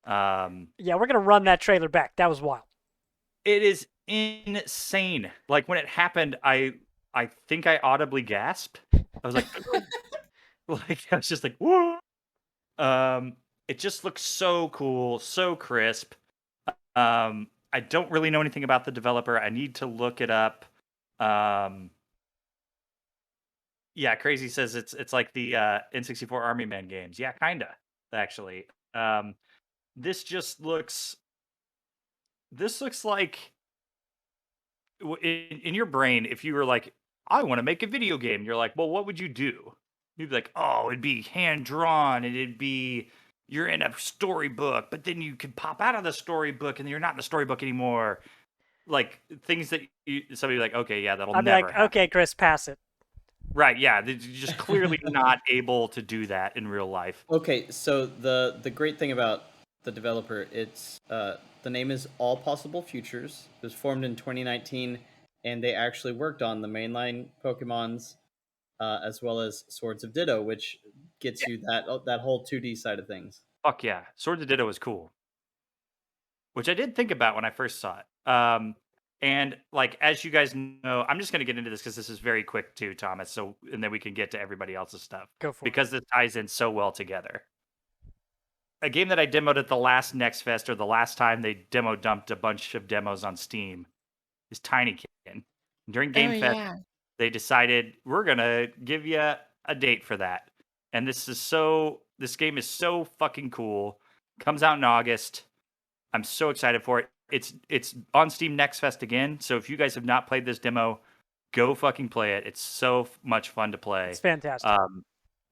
Yeah, we're gonna run that trailer back. That was wild. It is insane. Like when it happened, I think I audibly gasped. I was like, like I was just like, whoa. It just looks so cool, so crisp. I don't really know anything about the developer. I need to look it up. Yeah, Crazy says it's like the N64 Army Man games. Yeah, kinda actually. This looks like in your brain, if you were like, I want to make a video game, you're like, well, what would you do? You'd be like, oh, it'd be hand drawn, and it'd be you're in a storybook, but then you could pop out of the storybook and you're not in the storybook anymore. Like things that somebody like, okay, yeah, that'll I'd be never like, happen. okay, Chris, pass it. Right, yeah, you're just clearly not able to do that in real life. Okay, so the great thing about the developer, it's the name is All Possible Futures. It was formed in 2019, and they actually worked on the mainline Pokemons, as well as Swords of Ditto, which gets you that whole 2D side of things. Fuck yeah, Swords of Ditto was cool, which I did think about when I first saw it. And like as you guys know, I'm just going to get into this because this is very quick too, Thomas. So and then we can get to everybody else's stuff Go for it. because this ties in so well together. A game that I demoed at the last Next Fest, or the last time they demo dumped a bunch of demos on Steam, is Tinykin. During Game Fest, yeah. they decided we're gonna give you a date for that, and this game is so fucking cool. Comes out in August. I'm so excited for it. It's on Steam Next Fest again. So if you guys have not played this demo, go fucking play it. It's so much fun to play. It's fantastic.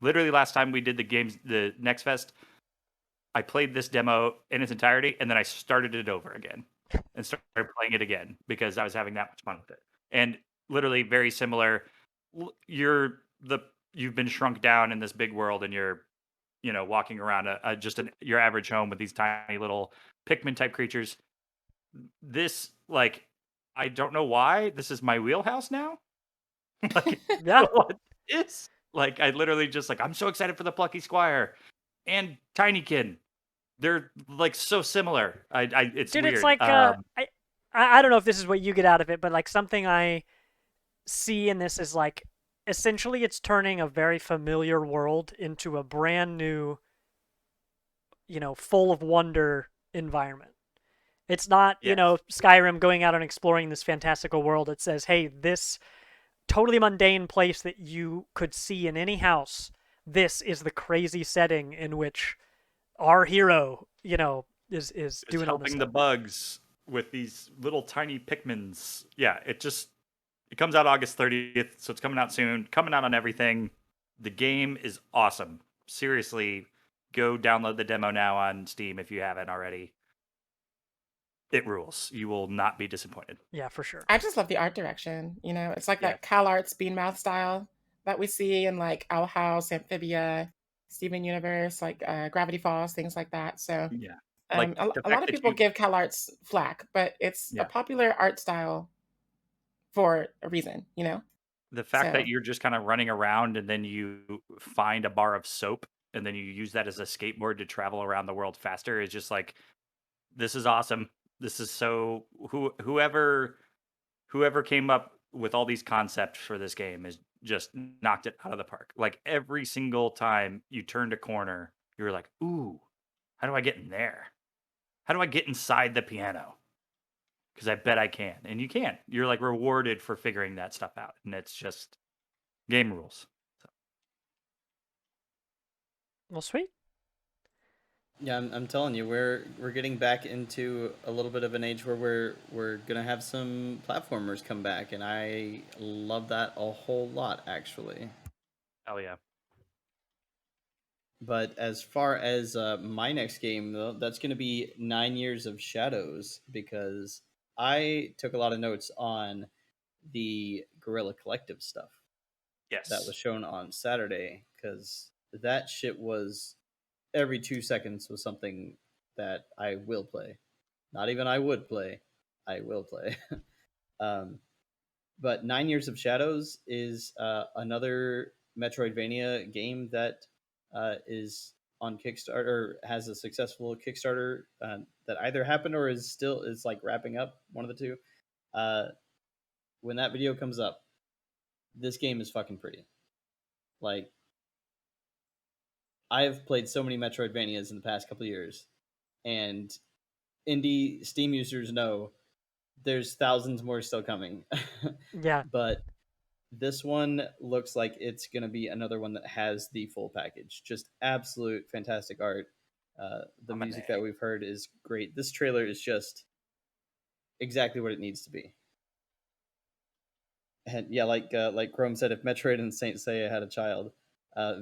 Literally last time we did the Next Fest, I played this demo in its entirety, and then I started it over again and started playing it again because I was having that much fun with it. And literally very similar. You've been shrunk down in this big world, and you're walking around your average home with these tiny little Pikmin type creatures. This, like, I don't know why this is my wheelhouse now. Like, Yeah. what is like? I literally just like I'm so excited for the Plucky Squire and Tinykin. They're like so similar. It's Dude, it's weird. like I don't know if this is what you get out of it, but like something I see in this is like essentially it's turning a very familiar world into a brand new, full of wonder environment. It's not, Yes. Skyrim going out and exploring this fantastical world. It says, hey, this totally mundane place that you could see in any house, this is the crazy setting in which our hero, is It's doing all this helping the stuff. bugs with these little tiny Pikmins. Yeah, it comes out August 30th, so it's coming out soon. Coming out on everything. The game is awesome. Seriously, go download the demo now on Steam if you haven't already. It rules. You will not be disappointed. Yeah, for sure. I just love the art direction. It's like Yeah. that CalArts Beanmouth style that we see in like Owl House, Amphibia, Steven Universe, like Gravity Falls, things like that. So Yeah. Like a, the a lot fact of that people you give CalArts flack, but it's a yeah. popular art style for a reason. The fact that So you're just kind of running around and then you find a bar of soap and then you use that as a skateboard to travel around the world faster is just like this is awesome. This is so whoever came up with all these concepts for this game is just knocked it out of the park. Like every single time you turned a corner, you were like, "Ooh, how do I get in there? How do I get inside the piano?" Because I bet I can, and you can. You're like rewarded for figuring that stuff out, and it's just game rules. So, Well, sweet. Yeah, I'm telling you, we're getting back into a little bit of an age where we're gonna have some platformers come back, and I love that a whole lot, actually. hell yeah. But as far as my next game, though, that's gonna be 9 Years of Shadows, because I took a lot of notes on the Guerrilla Collective stuff that was Yes. shown on Saturday, because that shit was every 2 seconds was something that I will play. Not even I would play, I will play. um, but 9 Years of Shadows is another Metroidvania game that is on Kickstarter, has a successful Kickstarter that either happened or is like wrapping up, one of the two. Uh, when that video comes up, this game is fucking pretty. Like, I've played so many Metroidvanias in the past couple of years, and indie Steam users know there's thousands more still coming. Yeah. But this one looks like it's going to be another one that has the full package. Just absolute fantastic art. The I'm an music that A. we've heard is great. This trailer is just exactly what it needs to be. And yeah, like Chrome said, if Metroid and Saint Seiya had a child,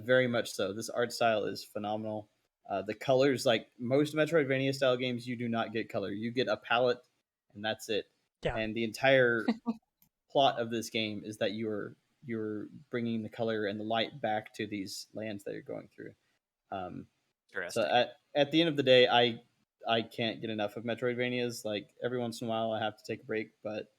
very much so. This art style is phenomenal. The colors, like most Metroidvania style games, you do not get color. You get a palette, and that's it. Yeah. And the entire plot of this game is that you're bringing the color and the light back to these lands that you're going through. Um, so Interesting. at the end of the day, I can't get enough of Metroidvanias. Like every once in a while, I have to take a break, but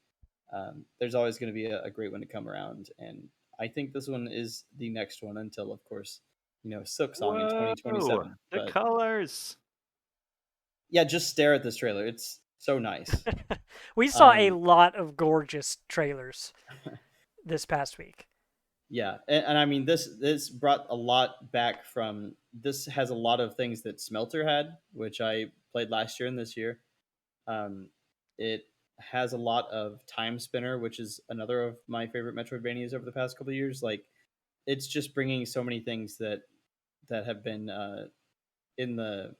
there's always going to be a great one to come around, and I think this one is the next one until, of course, Silksong in Whoa, 2027. the But colors. yeah, just stare at this trailer. It's so nice. We saw a Um, lot of gorgeous trailers this past week. Yeah, and I mean this brought a lot back from this has a lot of things that Smelter had, which I played last year and this year. It has a lot of Time Spinner, which is another of my favorite Metroidvanias over the past couple of years. Like it's just bringing so many things that have been in the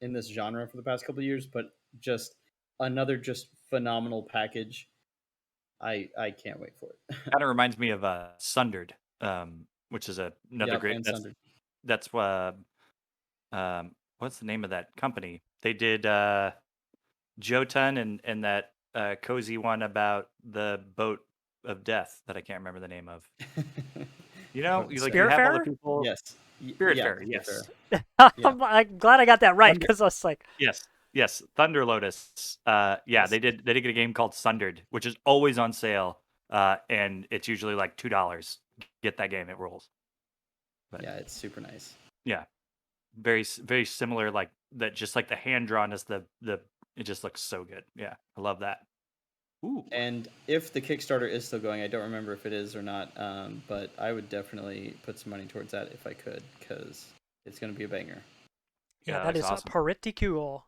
in this genre for the past couple of years, but just another just phenomenal package. I can't wait for it. Kind of reminds me of Sundered, which is another Yep, great. and Sundered. That's what's the name of that company? They did Jotun and that cozy one about the boat of death that I can't remember the name of. You Oh, like you have all the Spiritfarer? people. yes. Spiritfarer, Spiritfarer. yes. Yeah. I'm glad I got that right Thunder- because I was like, Yes. Thunder Lotus. Yeah, Yes. they did get a game called Sundered, which is always on sale. And it's usually like $2. Get that game, it rolls. But Yeah, it's super nice. yeah, very similar. Like that, just like the hand drawn is the it just looks so good. Yeah, I love that. Ooh, And if the Kickstarter is still going, I don't remember if it is or not, but I would definitely put some money towards that if I could, because it's going to be a banger. yeah, Yeah, that that's is awesome. pretty cool.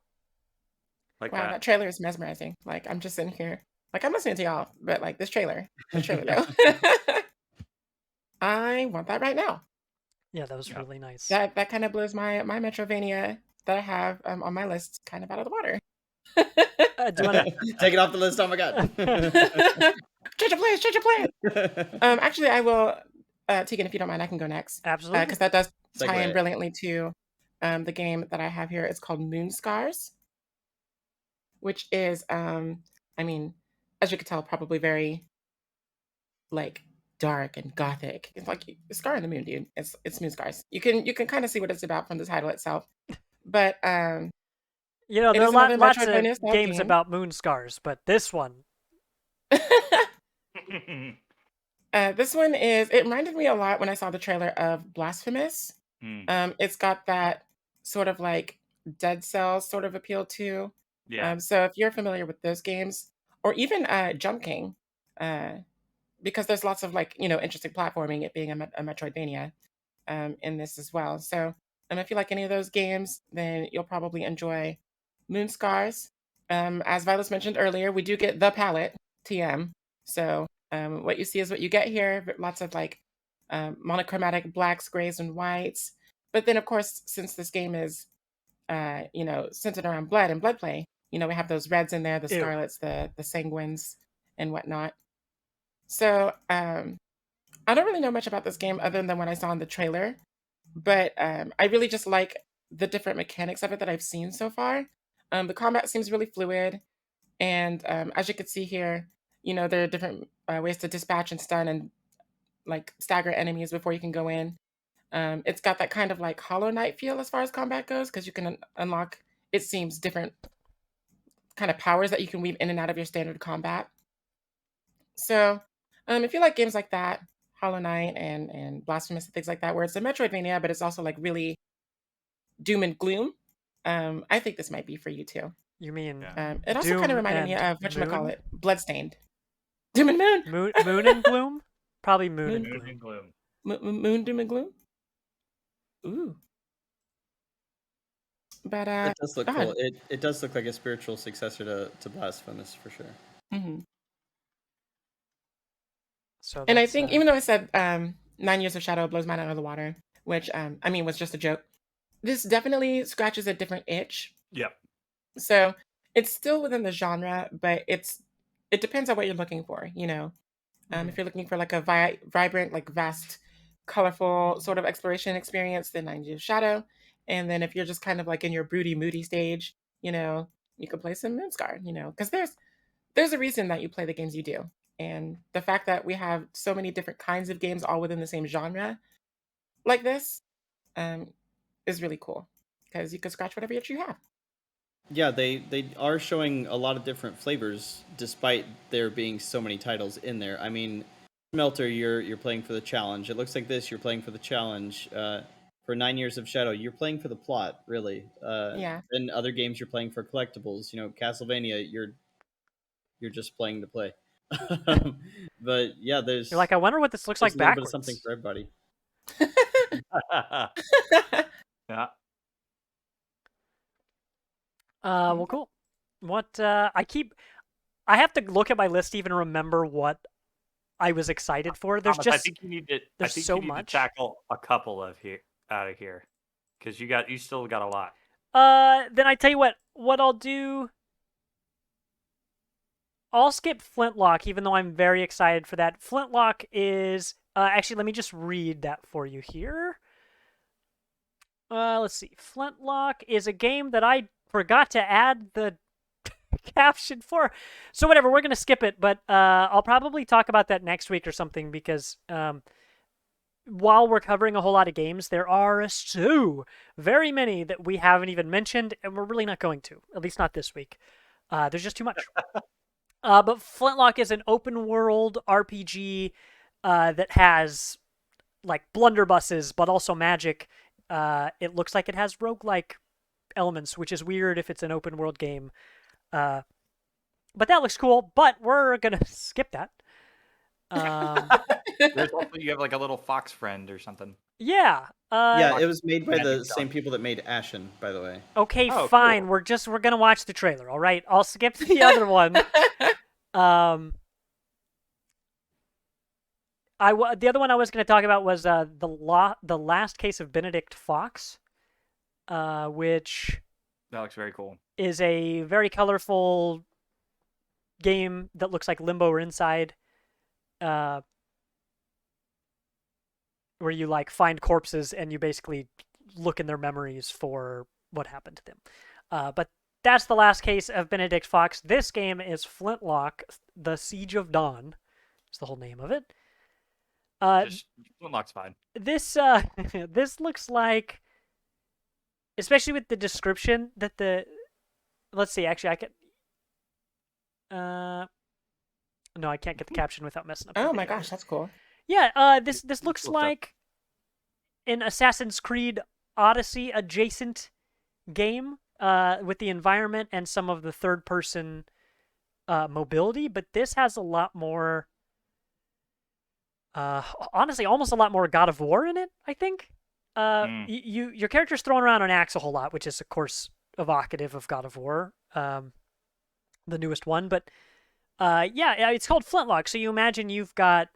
like Wow, that trailer is mesmerizing. Like I'm just in here, like I'm listening to y'all, but like this trailer though. I want that right now. Yeah, that was Yeah. really nice. That kind of blows my Metrovania that I have on my list kind of out of the water. Do you want Take it off the list. Oh my god. Change your plan. Actually, I will. Tegan, if you don't mind, I can go next. Absolutely. Because that does tie in Segue. brilliantly to the game that I have here. It's called Moon Scars, which is, I mean, as you could tell, probably very like dark and gothic. It's like Scar in the Moon, dude. It's Moon Scars. You can kind of see what it's about from the title itself. But You know, it there are is another lots of Metroidvania style games game. about moon scars, but this one, This one is. It reminded me a lot when I saw the trailer of Blasphemous. It's got that sort of like Dead Cells sort of appeal to. Yeah. So if you're familiar with those games, or even Jump King, uh, because there's lots of like interesting platforming, it being a Metroidvania in this as well. So if you like any of those games, then you'll probably enjoy Moon Scars. As Violet mentioned earlier, we do get the palette TM. So what you see is what you get here. Lots of like monochromatic blacks, grays, and whites. But then, of course, since this game is centered around blood and blood play, we have those reds in there, the Ew. scarlets, the sanguines, and whatnot. So I don't really know much about this game other than what I saw in the trailer, but I really just like the different mechanics of it that I've seen so far. The combat seems really fluid, and as you can see here, there are different ways to dispatch and stun and like stagger enemies before you can go in. It's got that kind of like Hollow Knight feel as far as combat goes, because you can unlock, it seems, different kind of powers that you can weave in and out of your standard combat. So, if you like games like that, Hollow Knight and Blasphemous and things like that, where it's a Metroidvania, but it's also like really doom and gloom, I think this might be for you too. you mean It also kind Doom of reminded me and of Moon? Bloodstained. Doom and Moon. Moon and Gloom? Probably Moon and Moon. Moon Gloom. and Gloom. Moon Doom and Gloom. Ooh. But It does look go cool. ahead. It does look like a spiritual successor to Blasphemous for sure. Mhm. So And I that's, think even though I said 9 Years of Shadow blows mine out of the water, which I mean was just a joke, this definitely scratches a different itch. Yep. So it's still within the genre, but it depends on what you're looking for. If you're looking for like a vibrant, like vast, colorful sort of exploration experience, then 9 Years of Shadow. And then if you're just kind of like in your broody, moody stage, you can play some Moonscar. Because there's a reason that you play the games you do. And the fact that we have so many different kinds of games all within the same genre like this um, is really cool, because you can scratch whatever itch you have. Yeah, they are showing a lot of different flavors despite there being so many titles in there. I mean, Smelter, you're playing for the challenge. It looks like this, you're playing for the challenge. For 9 Years of Shadow, you're playing for the plot, really. Yeah. In other games, you're playing for collectibles. Castlevania, you're just playing to play. But yeah, there's you're like, I wonder what this looks like a little bit backwards. of something for everybody. Yeah. Well, cool. What I have to look at my list to even remember what I was excited for. There's Thomas, I just think you need to. there's I think so you need much. to tackle a couple of here out of here, because you still got a lot. Then I tell you what I'll do. I'll skip Flintlock, even though I'm very excited for that. Flintlock is actually, let me just read that for you here. Let's see. Flintlock is a game that I forgot to add the caption for. So whatever, we're gonna skip it, but I'll probably talk about that next week or something, because while we're covering a whole lot of games, there are so very many that we haven't even mentioned, and we're really not going to. At least not this week. There's just too much. But Flintlock is an open world RPG that has like blunderbusses, but also magic. It looks like it has roguelike elements, which is weird if it's an open world game. But that looks cool. But we're gonna skip that. There's also you have like a little fox friend or something. Yeah. Yeah, it was made by the Magic same dog. people that made Ashen, by the way. Okay, Oh, fine. cool. We're gonna watch the trailer. All right. I'll skip to the other one. The other one I was going to talk about was the last case of Benedict Fox, which That looks very cool. is a very colorful game that looks like Limbo or Inside, where you like find corpses and you basically look in their memories for what happened to them. But that's the last case of Benedict Fox. This game is Flintlock: The Siege of Dawn. Is the whole name of it. Just Flintlock's fine. This this looks like, especially with the description that let's see, actually I can no, I can't get the caption without messing up the Oh my video. gosh, that's cool. Yeah, this looks Cool stuff. like an Assassin's Creed Odyssey adjacent game with the environment and some of the third person mobility, but this has a lot more honestly, almost a lot more God of War in it, I think. Your character's throwing around an axe a whole lot, which is, of course, evocative of God of War, the newest one. But yeah, it's called Flintlock. So you imagine you've got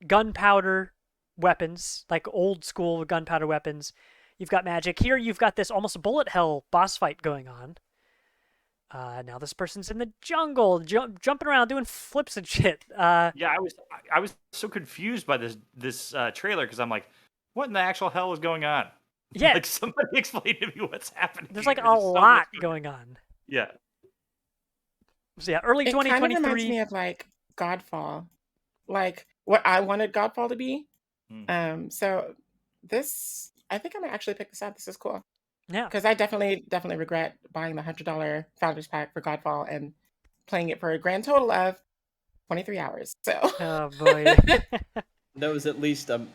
gunpowder weapons, like old school gunpowder weapons. You've got magic. Here you've got this almost bullet hell boss fight going on. Now this person's in the jungle, jumping around, doing flips and shit. Yeah, I was so confused by this trailer because I'm like, what in the actual hell is going on? Yeah, Like somebody explain to me what's happening. there's here. like a There's so much lot going on. Yeah. So yeah, early It kind of 2023. reminds me of like Godfall, like what I wanted Godfall to be. So this, I think I'm gonna actually pick this up. This is cool Yeah, because I definitely regret buying the $100 Founders Pack for Godfall and playing it for a grand total of 23 hours. So oh boy. That was at least a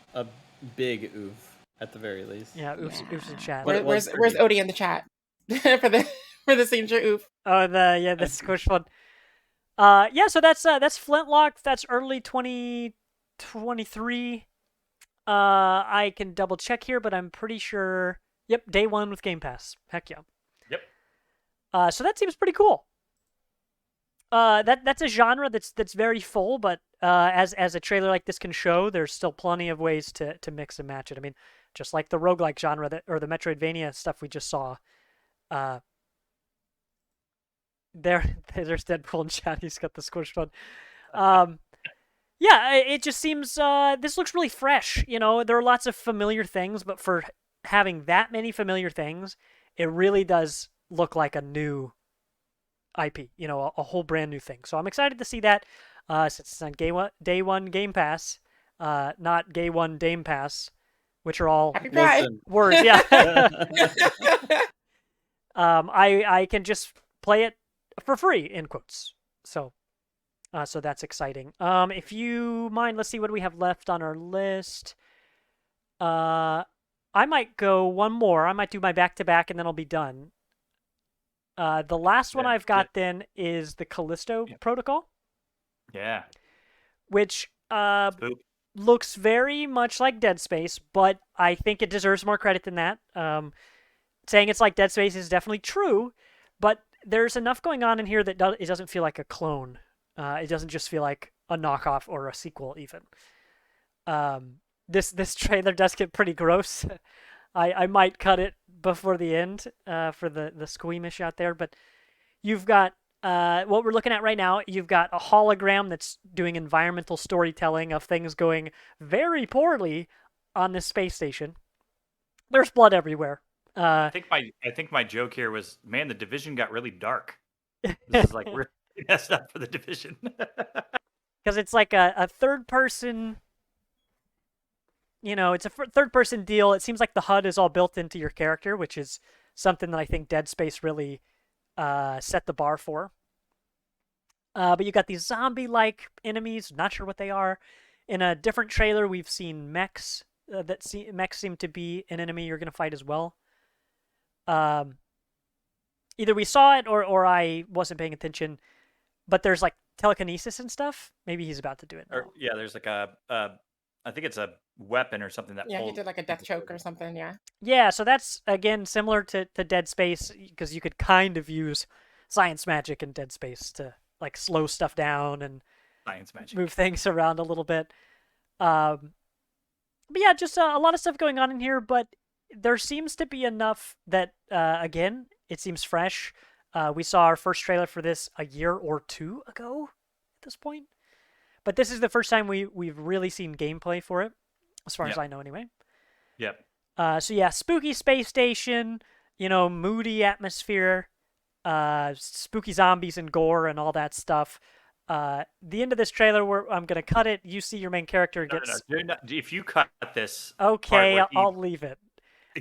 big oof, at the very least. Yeah, oops in chat. What it was where's 30. Odie in the chat for the signature oof? Oh, the squish one. Yeah, so that's Flintlock. That's early 2023. I can double check here, but I'm pretty sure. Yep, day one with Game Pass. Heck yeah. Yep. So that seems pretty cool. That's a genre that's very full, but as a trailer like this can show, there's still plenty of ways to mix and match it. I mean, just like the roguelike genre or the Metroidvania stuff we just saw. There's Deadpool in chat. He's got the squish one. Yeah, it just seems this looks really fresh. You know, there are lots of familiar things, but for having that many familiar things, it really does look like a new IP. You know, a whole brand new thing. So I'm excited to see that. Since it's on day one Game Pass, not Gay One Dame Pass, which are all Happy Pride. Listen. words. Yeah. I can just play it for free in quotes. So that's exciting. If you mind, let's see what we have left on our list. I might go one more. I might do my back-to-back and then I'll be done. The last one Yeah, I've got then is the Callisto Protocol, Yeah. which Boop. looks very much like Dead Space, but I think it deserves more credit than that. Saying it's like Dead Space is definitely true, but there's enough going on in here that it doesn't feel like a clone. It doesn't just feel like a knockoff or a sequel, even. This trailer does get pretty gross. I might cut it before the end for the squeamish out there, but you've got what we're looking at right now. You've got a hologram that's doing environmental storytelling of things going very poorly on this space station. There's blood everywhere. I think my joke here was, man, the Division got really dark. This is like really messed up for the Division. Because it's like a third person it's a third-person deal. It seems like the HUD is all built into your character, which is something that I think Dead Space really set the bar for. But you got these zombie-like enemies. Not sure what they are. In a different trailer, we've seen mechs. Mechs seem to be an enemy you're going to fight as well. Either we saw it or I wasn't paying attention. But there's like telekinesis and stuff. Maybe he's about to do it now. Or, yeah, there's like I think it's a weapon or something that Yeah, he pulls. did like a death choke or something. Yeah. Yeah, so that's, again, similar to Dead Space, because you could kind of use science magic in Dead Space to, like, slow stuff down and Science magic. move things around a little bit. But yeah, just a lot of stuff going on in here, but there seems to be enough that, again, it seems fresh. We saw our first trailer for this a year or two ago at this point. But this is the first time we've really seen gameplay for it, as far as I know anyway. Yep. So yeah, spooky space station, moody atmosphere, spooky zombies and gore and all that stuff. The end of this trailer, where I'm gonna cut it. You see your main character gets. No. If you cut this. Okay, part where I'll leave it.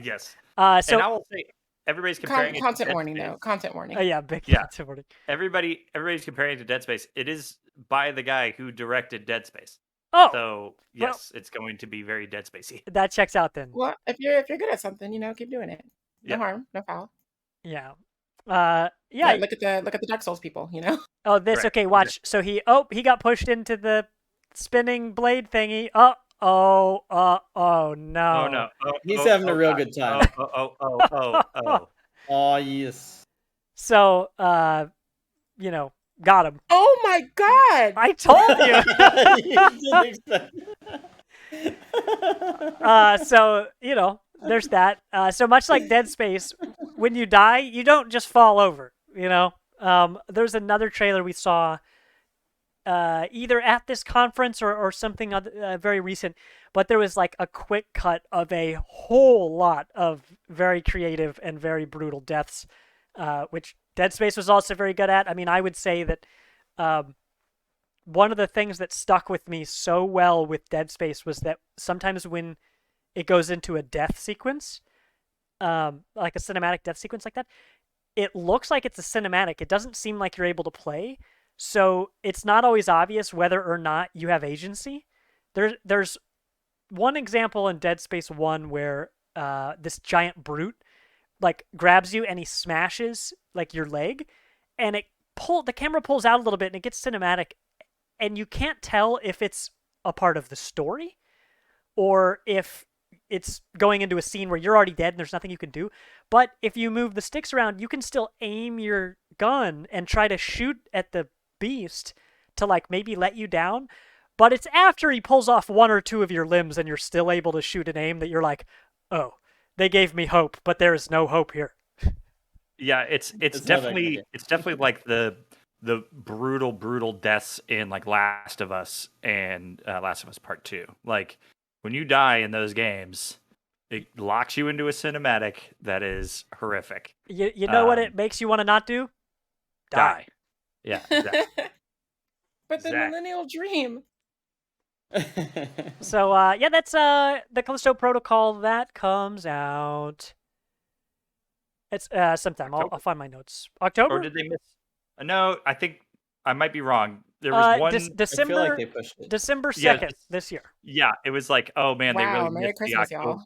Yes. So And I will say everybody's comparing it to Content Dead warning, Space. though. Content warning. yeah, big Yeah. content warning. Everybody's comparing it to Dead Space. It is by the guy who directed Dead Space. Oh, So yes, it's going to be very Dead Spacey. that checks out then. Well, if you're good at something, keep doing it. No Yeah. harm, no foul. Yeah. Yeah, Yeah. look at the Dark Souls people. Oh, this. Right, Okay, watch. So he got pushed into the spinning blade thingy. Oh no. Oh no. He's having a real God. good time. Oh. Oh yes. So, got him. Oh my God! I told you. You didn't expect- So, there's that. So much like Dead Space, when you die, you don't just fall over, There's another trailer we saw either at this conference or something very recent, but there was like a quick cut of a whole lot of very creative and very brutal deaths, which Dead Space was also very good at. I mean, I would say that one of the things that stuck with me so well with Dead Space was that sometimes when it goes into a death sequence, like a cinematic death sequence like that, it looks like it's a cinematic. It doesn't seem like you're able to play. So it's not always obvious whether or not you have agency. There's one example in Dead Space 1 where this giant brute like grabs you and he smashes like your leg, and the camera pulls out a little bit and it gets cinematic, and you can't tell if it's a part of the story or if it's going into a scene where you're already dead and there's nothing you can do. But if you move the sticks around, you can still aim your gun and try to shoot at the beast to like maybe let you down. But it's after he pulls off one or two of your limbs and you're still able to shoot and aim that you're like, oh, they gave me hope, but there is no hope here. Yeah, it's definitely like the brutal deaths in like Last of Us and Last of Us Part 2. Like when you die in those games, it locks you into a cinematic that is horrific. You know what it makes you want to not do? Die. Yeah, exactly. But the Exactly. millennial dream. So, yeah, that's the Callisto Protocol. That comes out. It's sometime. I'll find my notes. October? Or did they miss? No, I think I might be wrong. There was one. I feel December, like they pushed it. December Yeah, 2nd this year. Yeah, it was like, oh man, they Wow, really Merry missed the Christmas, October.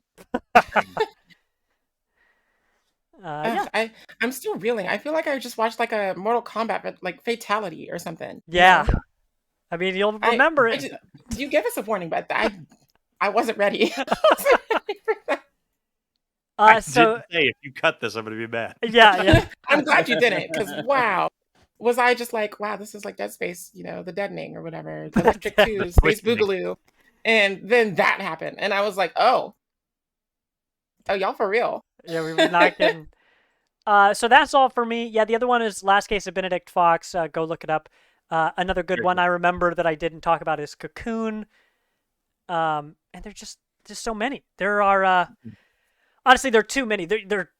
y'all. Yeah. I'm still reeling. I feel like I just watched like a Mortal Kombat, but like fatality or something. Yeah. I mean, you'll remember it. You gave us a warning, but I wasn't ready. I wasn't ready for that. I So, did say if you cut this, I'm gonna be mad. yeah. I'm glad you didn't, because wow. Was I just like, wow, this is like Dead Space, the Deadening or whatever, the Electric 2, Space Boogaloo. And then that happened. And I was like, oh, y'all for real. Yeah, we were not kidding. So that's all for me. Yeah, the other one is Last Case of Benedict Fox. Go look it up. Another good one I remember that I didn't talk about is Cocoon. And there's just so many. There are honestly, there are too many. They're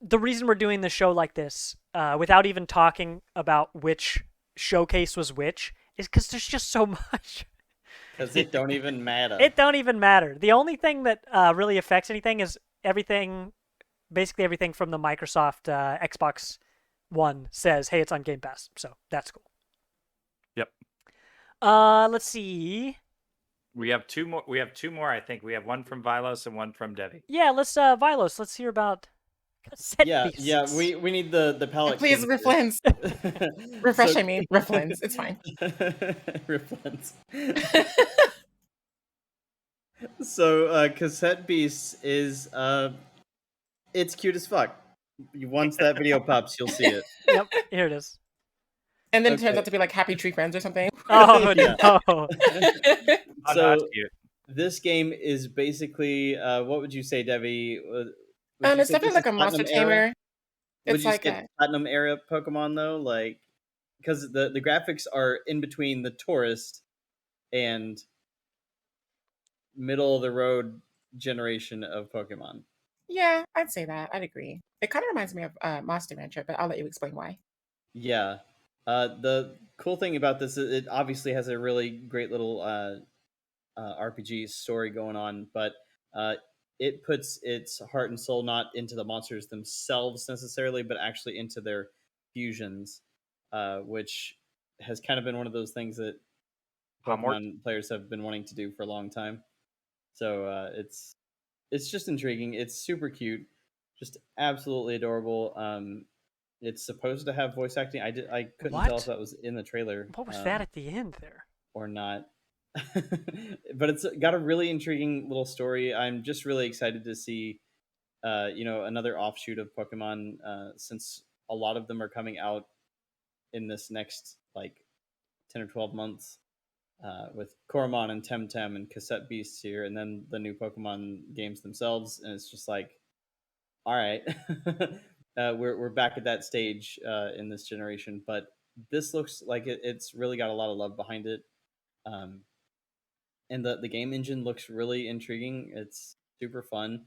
the reason we're doing the show like this, without even talking about which showcase was which, is because there's just so much. Because it don't even matter. It don't even matter. The only thing that really affects anything is everything, basically everything from the Microsoft Xbox One says, "Hey, it's on Game Pass," so that's cool. Yep. Let's see. We have two more. We have two more. I think we have one from Vilos and one from Devi. Yeah, let's Vilos. Let's hear about cassette beasts. Yeah. We need the palette. Please, cleanser. Rifflins. Refreshing me. Rifflins. It's fine. Rifflins. So Cassette Beasts is it's cute as fuck. Once that video pops, you'll see it. Yep, here it is. And then it turns Okay. out to be like Happy Tree Friends or something. Oh Yeah. no! Oh, no, So that's cute. this game is basically what would you say, Devi? Would you It's say definitely this like is a monster Platinum era? tamer. Would It's you like say a Platinum era Pokemon though? Like, because the graphics are in between the tourist and middle of the road generation of Pokemon. yeah, I'd say that. I'd agree. It kind of reminds me of Monster Rancher, but I'll let you explain why. Yeah. The cool thing about this is it obviously has a really great little RPG story going on, but uh, it puts its heart and soul not into the monsters themselves necessarily, but actually into their fusions, which has kind of been one of those things that Homework. Pokemon players have been wanting to do for a long time. So it's just intriguing. It's super cute, just absolutely adorable. It's supposed to have voice acting. I couldn't tell What? if that was in the trailer. What was that at the end there? Or not. But it's got a really intriguing little story. I'm just really excited to see, another offshoot of Pokemon, since a lot of them are coming out in this next like 10 or 12 months, with Coromon and Temtem and Cassette Beasts here, and then the new Pokemon games themselves, and it's just like, all right, we're back at that stage in this generation, but this looks like it's really got a lot of love behind it. Um, and the game engine looks really intriguing. It's super fun,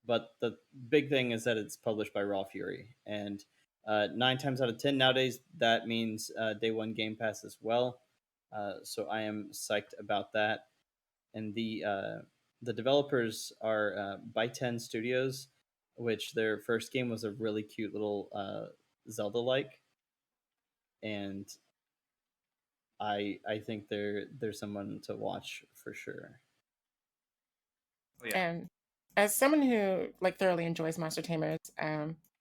but the big thing is that it's published by Raw Fury, and 9 times out of 10 nowadays that means day one Game Pass as well. So I am psyched about that. And the developers are by 10 Studios, which their first game was a really cute little Zelda like, and I think they're someone to watch for sure. Oh, yeah. And as someone who like thoroughly enjoys monster tamers,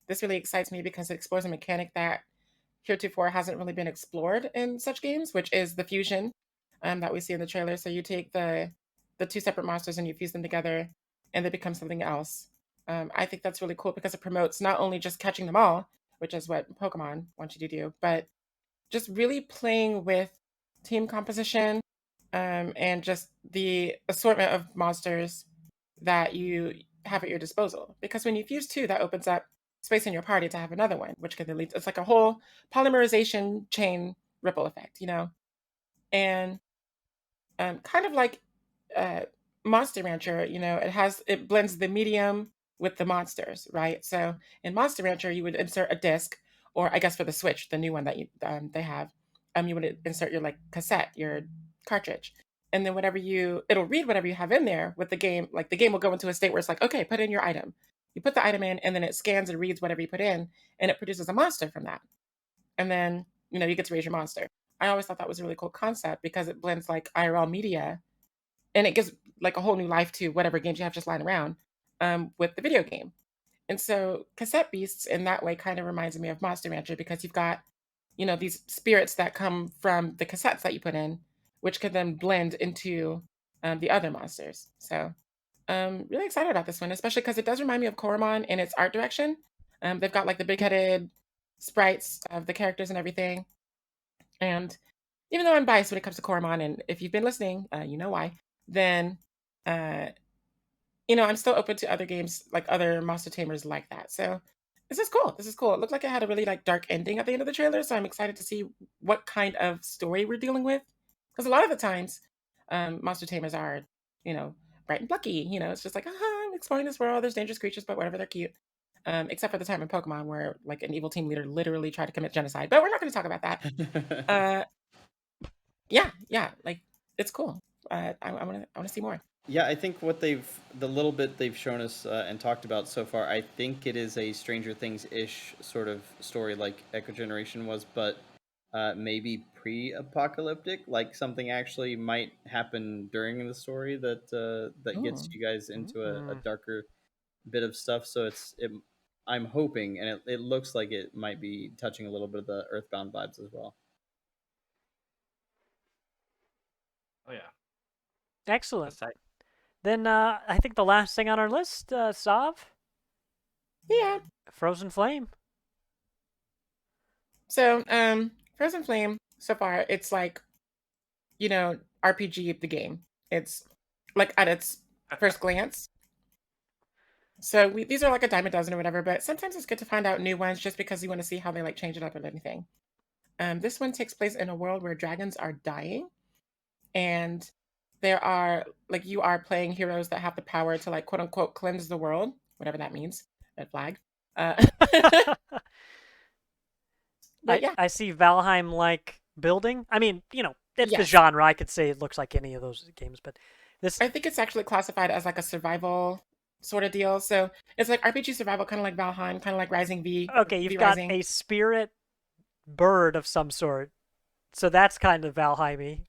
this really excites me because it explores a mechanic that heretofore hasn't really been explored in such games, which is the fusion that we see in the trailer. So you take the two separate monsters and you fuse them together, and they become something else. I think that's really cool because it promotes not only just catching them all, which is what Pokemon wants you to do, but just really playing with team composition, and just the assortment of monsters that you have at your disposal. Because when you fuse two, that opens up space in your party to have another one, which can then lead. It's like a whole polymerization chain ripple effect, and kind of like uh, Monster Rancher, it blends the medium with the monsters, right? So in Monster Rancher, you would insert a disc, or I guess for the Switch, the new one that they have, you would insert your like cassette, your cartridge, and then it'll read whatever you have in there with the game. Like the game will go into a state where it's like, okay, put in your item. You put the item in, and then it scans and reads whatever you put in, and it produces a monster from that. And then you get to raise your monster. I always thought that was a really cool concept because it blends like IRL media, and it gives like a whole new life to whatever games you have just lying around, with the video game. And so Cassette Beasts in that way kind of reminds me of Monster Rancher because you've got, these spirits that come from the cassettes that you put in, which could then blend into the other monsters. So really excited about this one, especially because it does remind me of Koromon in its art direction. They've got like the big-headed sprites of the characters and everything. And even though I'm biased when it comes to Koromon, and if you've been listening, you know why, then uh, I'm still open to other games, like other monster tamers like that. So this is cool. This is cool. It looked like it had a really like dark ending at the end of the trailer, so I'm excited to see what kind of story we're dealing with. Because a lot of the times, monster tamers are, you know, bright and plucky. It's just like, I'm exploring this world. There's dangerous creatures, but whatever, they're cute. Except for the time in Pokemon where like an evil team leader literally tried to commit genocide. But we're not going to talk about that. Yeah, like it's cool. I want to see more. Yeah, I think the little bit they've shown us and talked about so far, I think it is a Stranger Things-ish sort of story like Echo Generation was, but maybe pre-apocalyptic, like something actually might happen during the story that gets Ooh. you guys into a Mm. darker bit of stuff. So I'm hoping, and it looks like it might be touching a little bit of the Earthbound vibes as well. Oh yeah. Excellent. That's tight. Then I think the last thing on our list, Sav, Yeah. Frozen Flame. So, Frozen Flame, so far, it's like, RPG the game. It's like at its first glance. So these are like a dime a dozen or whatever, but sometimes it's good to find out new ones just because you want to see how they like change it up and anything. This one takes place in a world where dragons are dying, and there are like you are playing heroes that have the power to like quote unquote cleanse the world, whatever that means. Red flag. But yeah, I see Valheim like building. I mean, it's the yes, genre. I could say it looks like any of those games, but this I think it's actually classified as like a survival sort of deal. So it's like RPG survival, kind of like Valheim, kind of like Rising V, okay, you've V got Rising. a spirit bird of some sort. So that's kind of Valheim-y.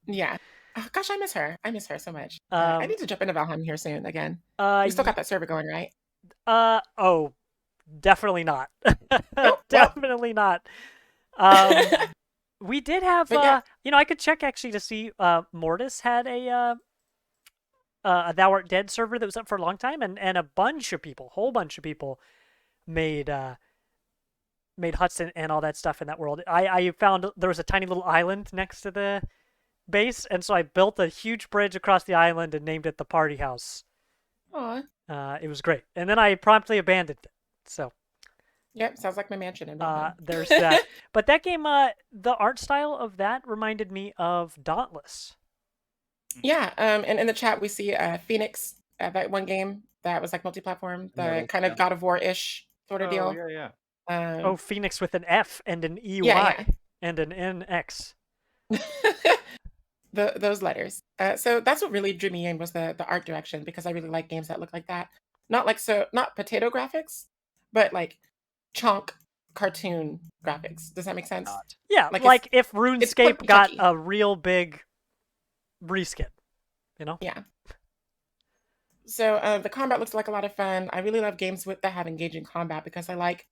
Yeah. Oh, gosh, I miss her. I miss her so much. I Um need to jump into Valheim here soon again. uh We still got y- that server going, right? oh, definitely not. Oh, well. Definitely not. Um we did have But yeah, I could check actually to see Mortis had a Thou Art Dead server that was up for a long time, and a bunch of people, whole bunch of people made made huts and all that stuff in that world. I found there was a tiny little island next to the base, and so I built a huge bridge across the island and named it the Party House. aw. It was great, and then I promptly abandoned it. So Yep, sounds like my mansion in Valheim. there's that. But that game, the art style of that reminded me of Dauntless. Yeah, and in the chat we see Phoenix, that one game that was like multi-platform, the Immortals, kind yeah. of God of War-ish sort of Oh deal. yeah. Oh, Phoenix with an F and an Yeah, EY and an NX. yeah. Those letters. So that's what really drew me in was the art direction because I really like games that look like that. Not potato graphics, but like chunk cartoon graphics. Does that make sense? Yeah, Like like if it's quite RuneScape got chunky. a real big reskin, you know? Yeah. So the combat looks like a lot of fun. I really love games with that have engaging combat because I like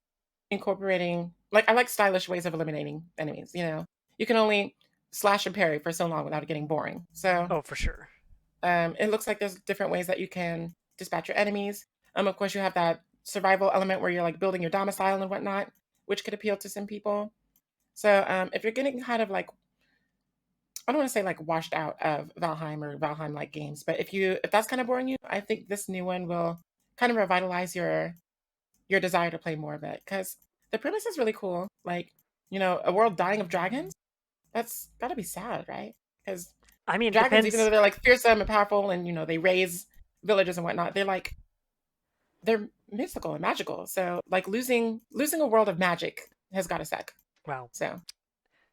incorporating I like stylish ways of eliminating enemies. You can only slash and parry for so long without it getting boring. So Oh, for sure. it looks like there's different ways that you can dispatch your enemies. Of course, you have that survival element where you're like building your domicile and whatnot, which could appeal to some people. So if you're getting kind of like I don't want to say like washed out of Valheim or Valheim like games, but if that's kind of boring you, I think this new one will kind of revitalize your desire to play more of it because the premise is really cool. Like, a world dying of dragons. That's got to be sad, right? Because I mean, it dragons, even though depends. they're like fearsome and powerful, and they raise villages and whatnot, they're mystical and magical. So like losing a world of magic has got to suck. Wow. So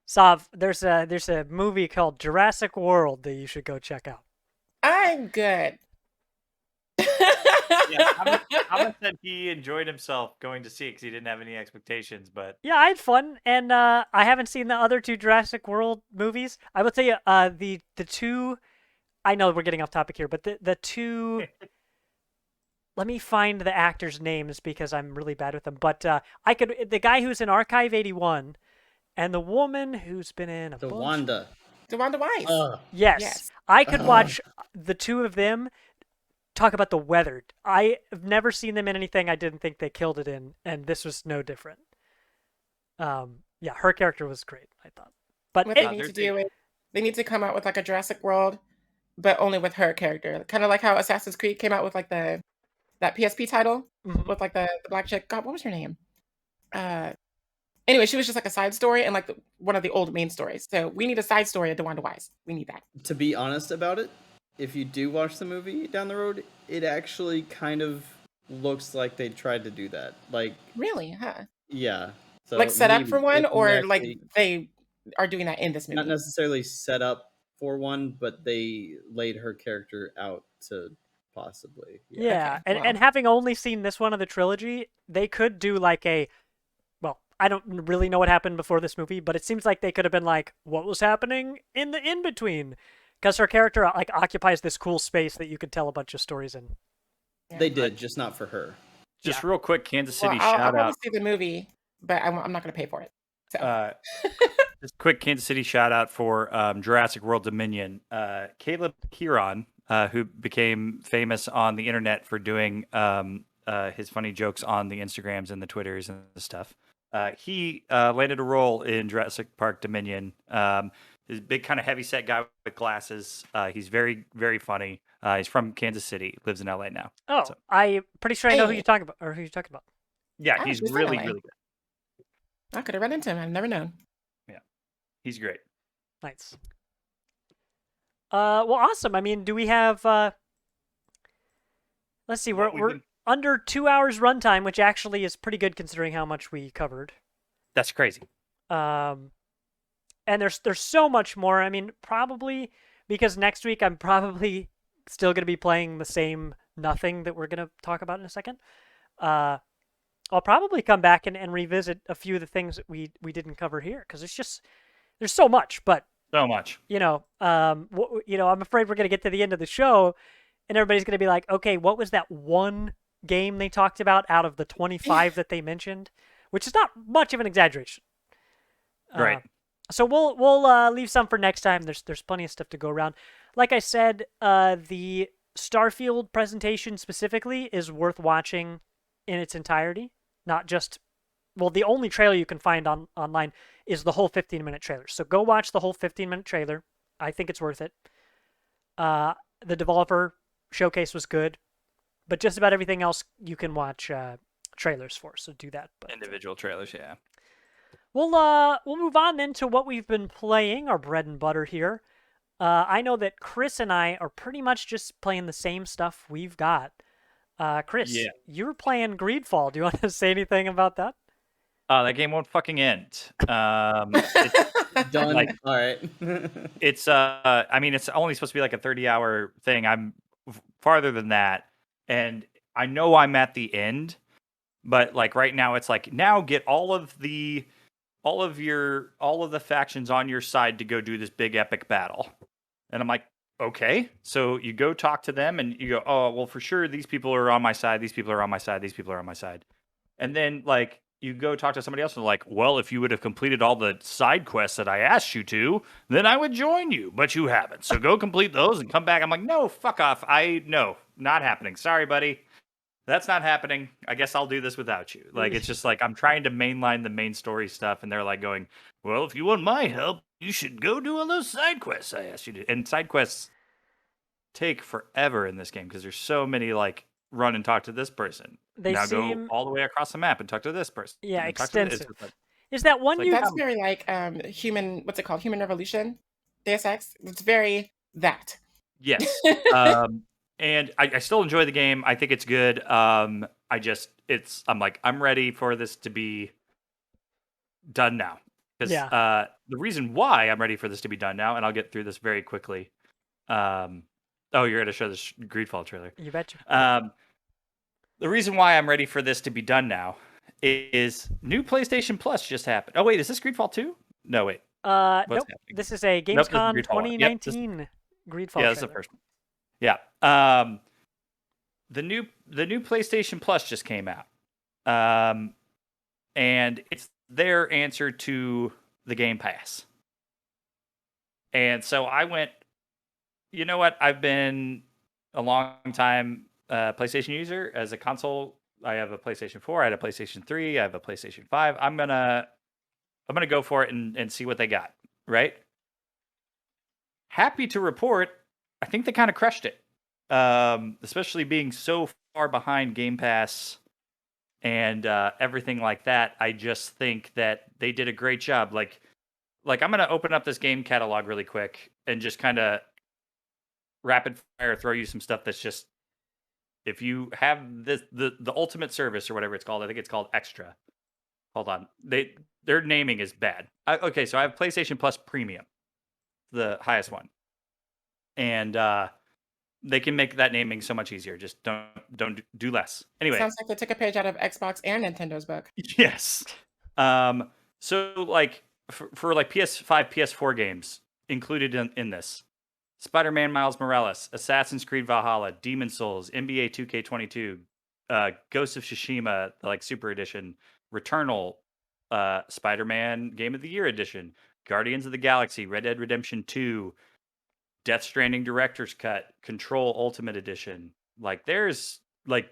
Sav, there's a movie called Jurassic World that you should go check out. I'm good. Yeah, Thomas said he enjoyed himself going to see it because he didn't have any expectations. But Yeah, I had fun, and I haven't seen the other two Jurassic World movies. I will tell you, the two. I know we're getting off topic here, but the two. Let me find the actors' names because I'm really bad with them. But the guy who's in Archive 81, and the woman who's been in a The bunch. Wanda. DeWanda Wise. Ugh. Yes, Yes. I could Ugh. watch the two of them talk about the weather. I have never seen them in anything I didn't think they killed it in, and this was no different. Yeah, her character was great, I thought. But What it, they need to do is they need to come out with like a Jurassic World, but only with her character. Kind of like how Assassin's Creed came out with like that PSP title Mhm. with like the black chick. God, what was her name? Anyway, she was just like a side story and like one of the old main stories. So we need a side story of DeWanda Wise. We need that. To be honest about it, if you do watch the movie down the road, it actually kind of looks like they tried to do that. Like, Really, huh? yeah. So Like set up maybe for one, if you or like actually they are doing that in this not movie. necessarily set up for one, but they laid her character out to possibly. Yeah. Yeah, Okay, and well. having only seen this one of the trilogy, they could do like a well, I don't really know what happened before this movie, but it seems like they could have been like, what was happening in the in between? Because her character like occupies this cool space that you could tell a bunch of stories in. Yeah. They did, just not for her. Just Yeah. real quick, Kansas Well, City I'll shout probably out. see the movie, but I'm not going to pay for it. So Just quick Kansas City shout out for Jurassic World Dominion. Caleb Huron, who became famous on the internet for doing his funny jokes on the Instagrams and the Twitters and the stuff. He landed a role in Jurassic Park Dominion. He's a big, kind of heavy set guy with glasses. He's very, very funny. He's from Kansas City, lives in LA now. Oh, So, I'm pretty sure I know who Hey. you're talking about, or who you're talking about. yeah, Oh, he's he's in really, LA. really good. I could have run into him. I've never known. He's great. Nice. Well, awesome. I mean, do we have? Let's see. What We're under 2 hours runtime, which actually is pretty good considering how much we covered. That's crazy. And there's so much more. I mean, probably because next week I'm probably still going to be playing the same nothing that we're going to talk about in a second. I'll probably come back and revisit a few of the things that we didn't cover here because there's so much. But So much. I'm afraid we're going to get to the end of the show, and everybody's going to be like, okay, what was that one game they talked about out of the 25 that they mentioned? Which is not much of an exaggeration. Right. So we'll leave some for next time. There's plenty of stuff to go around. Like I said, the Starfield presentation specifically is worth watching in its entirety, not just the only trailer you can find online is the whole 15-minute trailer. So go watch the whole 15-minute trailer. I think it's worth it. The developer showcase was good, but just about everything else you can watch trailers for. So do that. But Individual trailers, yeah. we'll move on then to what we've been playing, our bread and butter here. I know that Chris and I are pretty much just playing the same stuff we've got. Chris, Yeah. you were playing Greedfall. Do you want to say anything about that? That game won't fucking end. It's, Done. Like- All right. it's I mean, it's only supposed to be like a 30-hour thing. I'm farther than that, and I know I'm at the end, but like right now, it's like now get all of the factions on your side to go do this big epic battle, and I'm like, okay. So you go talk to them, and you go, oh well, for sure these people are on my side. These people are on my side. These people are on my side, and then like. You go talk to somebody else and like, well, if you would have completed all the side quests that I asked you to, then I would join you, but you haven't. So go complete those and come back. I'm like, no, fuck off. No, not happening. Sorry, buddy. That's not happening. I guess I'll do this without you. Like, it's just like I'm trying to mainline the main story stuff, and they're like going, well, if you want my help, you should go do all those side quests I asked you to. And side quests take forever in this game because there's so many like run and talk to this person. They now seem go all the way across the map and talk to this person. yeah and talk to this. extensive. It's like- Is that one like you? That's very like human. What's it called? Human Revolution. Deus Ex. It's very that. yes. And I still enjoy the game. I think it's good. I'm ready for this to be done now. Because the reason why I'm ready for this to be done now, and I'll get through this very quickly. Oh, you're going to show the Greedfall trailer. You betcha. The reason why I'm ready for this to be done now is new PlayStation Plus just happened. Oh, wait, is this Greedfall 2? No, wait. Nope. happening? This is a Nope, this is Gamescom Greedfall one. Yep, 2019 Greedfall. Yeah, that's the trailer. first one. Yeah. The new PlayStation Plus just came out. And it's their answer to the Game Pass. And so I went, you know what? I've been a long time PlayStation user as a console. I have a PlayStation 4, I had a PlayStation 3, I have a PlayStation 5. I'm gonna go for it and see what they got, right? Happy to report, I think they kind of crushed it. Especially being so far behind Game Pass and everything like that. I just think that they did a great job. Like I'm gonna open up this game catalog really quick and just kind of rapid fire throw you some stuff that's just, if you have this the ultimate service or whatever it's called, I think it's called Extra. Hold on, their naming is bad. Okay, so I have PlayStation Plus Premium, the highest one. and they can make that naming so much easier. Just don't do less. Anyway, Sounds like they took a page out of Xbox and Nintendo's book. yes. So like for like PS5, PS4 games included in this. Spider-Man Miles Morales, Assassin's Creed Valhalla, Demon Souls, NBA 2K22, Ghost of Tsushima, like Super Edition, Returnal, Spider-Man Game of the Year Edition, Guardians of the Galaxy, Red Dead Redemption 2, Death Stranding Director's Cut, Control Ultimate Edition. Like there's like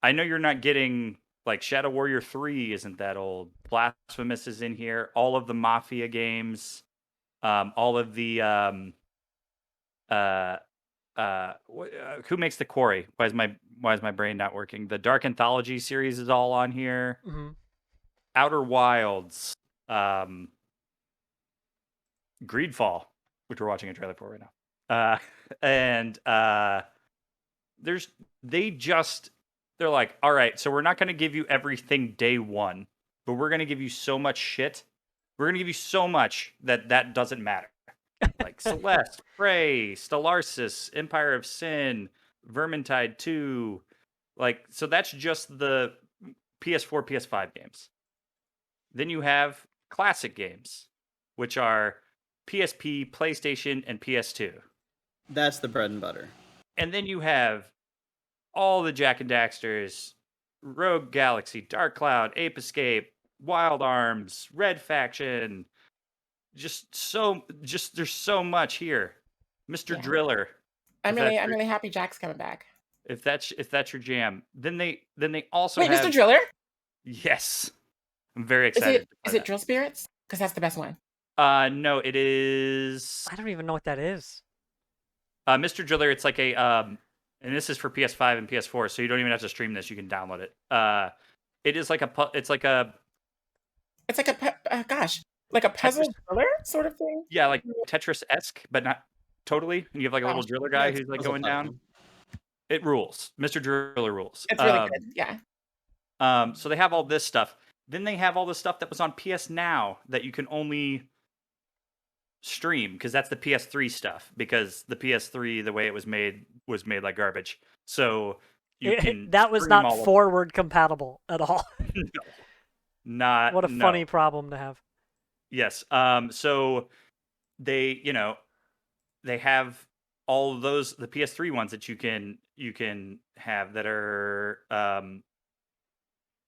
I know you're not getting like Shadow Warrior 3 isn't that old. Blasphemous is in here. All of the Mafia games, all of the who makes the Quarry? Why is my brain not working? The Dark Anthology series is all on here. Mm-hmm. Outer Wilds, Greedfall, which we're watching a trailer for right now. And they're like, all right, so we're not going to give you everything day one, but we're going to give you so much shit. We're going to give you so much that doesn't matter. Like Celeste, Prey, Stellaris, Empire of Sin, Vermintide 2. Like, so that's just the PS4, PS5 games. Then you have classic games, which are PSP, PlayStation, and PS2. That's the bread and butter. And then you have all the Jack and Daxters, Rogue Galaxy, Dark Cloud, Ape Escape, Wild Arms, Red Faction. Just there's so much here. Mr. Yeah. Driller. I'm if that's really happy Jack's coming back. If that's your jam. Then they also Wait, have Mr. Driller? Yes. I'm very Is excited. it Drill Spirits? Because that's the best one. No, it is I don't even know what that is. Mr. Driller. It's like a and this is for PS5 and PS4, so you don't even have to stream this. You can download it. It is like it's like a like a puzzle driller sort of thing. Yeah, like Tetris-esque, but not totally. And you have like a little Gosh, driller guy yeah, who's like puzzle going platform. down. It rules. Mr. Driller rules. It's really good. Yeah. So they have all this stuff. Then they have all the stuff that was on PS Now that you can only stream because that's the PS3 stuff. Because the PS3, the way it was made like garbage. So you can that was stream all not of- forward compatible at all. No. Not What a no. funny problem to have. Yes. So they, they have all of those the PS3 ones that you can have that are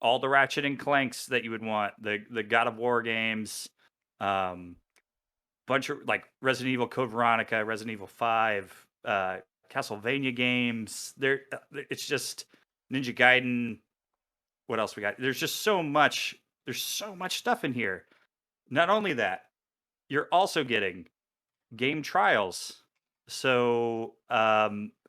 all the Ratchet and Clanks that you would want, the God of War games, bunch of like Resident Evil Code Veronica, Resident Evil 5, Castlevania games. It's just Ninja Gaiden. What else we got? There's just so much. There's so much stuff in here. Not only that, you're also getting game trials. So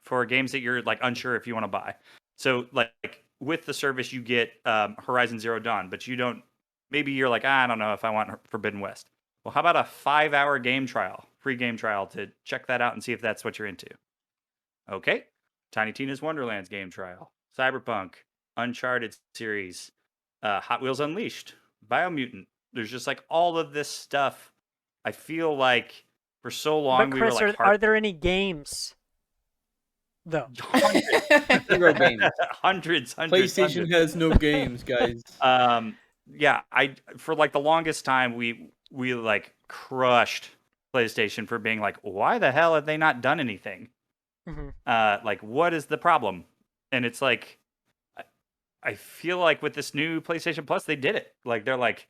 for games that you're like unsure if you want to buy. So like with the service you get Horizon Zero Dawn, but you don't. Maybe you're like, I don't know if I want Forbidden West. Well, how about a 5-hour game trial, free game trial to check that out and see if that's what you're into? Okay, Tiny Tina's Wonderlands game trial, Cyberpunk, Uncharted series, Hot Wheels Unleashed, Biomutant. There's just like all of this stuff. I feel like for so long But we Chris, were like, are there any games? Though. Zero games. hundreds. PlayStation has no games, guys. Yeah, for like the longest time we like crushed PlayStation for being like, why the hell have they not done anything? Mm-hmm. Like, what is the problem? And it's like, I feel like with this new PlayStation Plus, they did it. Like, they're like,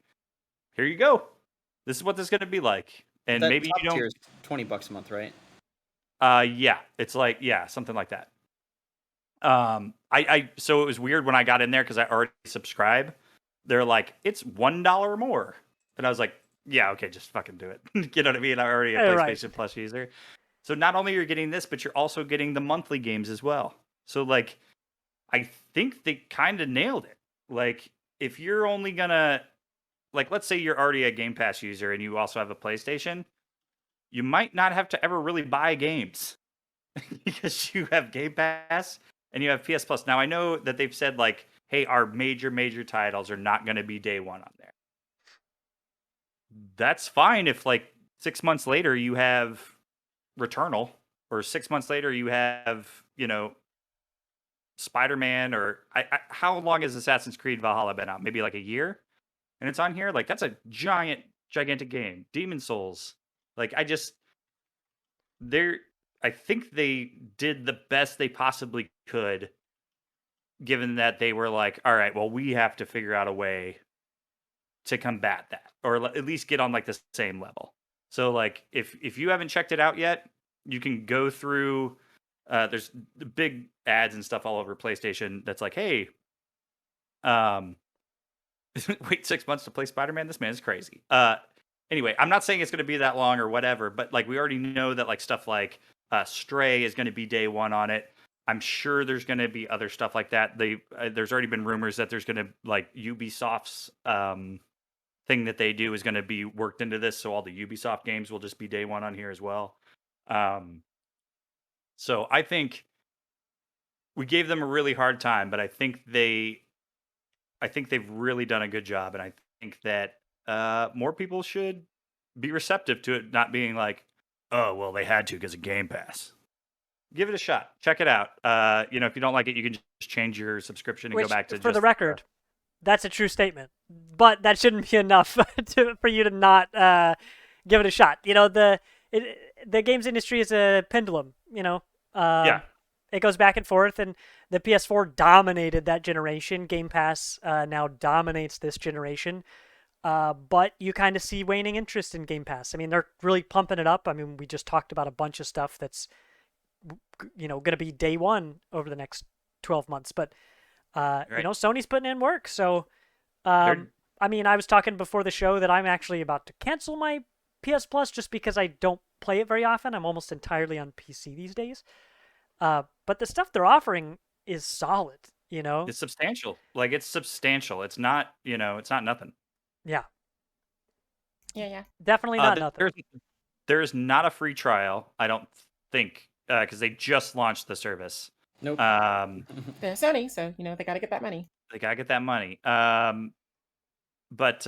here you go. This is what this is going to be like. And That maybe top you don't. tier is $20 a month, right? Yeah, it's like something like that. So it was weird when I got in there because I already subscribe. They're like, it's $1 more, and I was like, yeah, okay, just fucking do it. You know what I mean? I'm already a PlayStation Plus user. So not only you're getting this, but you're also getting the monthly games as well. So like, I think they kind of nailed it. Like, if you're only gonna, like, let's say you're already a Game Pass user and you also have a PlayStation, you might not have to ever really buy games because you have Game Pass and you have PS Plus. Now, I know that they've said, like, hey, our major titles are not going to be day one on there. That's fine if, like, 6 months later you have Returnal or 6 months later you have, Spider-Man, or how long has Assassin's Creed Valhalla been out? Maybe like a year, and it's on here. Like that's a gigantic game. Demon Souls, like they're I think they did the best they possibly could, given that they were like, all right, well, we have to figure out a way to combat that, or at least get on like the same level. So like if you haven't checked it out yet, you can go through. There's the big ads and stuff all over PlayStation. That's like, hey, um, wait 6 months to play Spider-Man. This man is crazy. Anyway, I'm not saying it's going to be that long or whatever, but like we already know that like stuff like Stray is going to be day one on it. I'm sure there's going to be other stuff like that. There's already been rumors that there's going to like Ubisoft's thing that they do is going to be worked into this, so all the Ubisoft games will just be day one on here as well. So I think we gave them a really hard time, but I think they've really done a good job, and I think that more people should be receptive to it, not being like, oh well, they had to because of Game Pass. Give it a shot, check it out. If you don't like it, you can just change your subscription and Which, go back to for just the record, that's a true statement. But that shouldn't be enough for you to not give it a shot. The games industry is a pendulum. Yeah. It goes back and forth, and the PS4 dominated that generation. Game Pass now dominates this generation. But you kind of see waning interest in Game Pass. I mean, they're really pumping it up. I mean, we just talked about a bunch of stuff that's going to be day one over the next 12 months. But Right. Sony's putting in work. So, They're- I mean, I was talking before the show that I'm actually about to cancel my PS Plus just because I don't play it very often. I'm almost entirely on PC these days. But the stuff they're offering is solid. It's substantial. Like it's substantial. It's not, it's not nothing. Yeah, Yeah. definitely not nothing. There's not a free trial, I don't think, because they just launched the service. Nope. They're Sony, so they got to get that money. They gotta get that money. But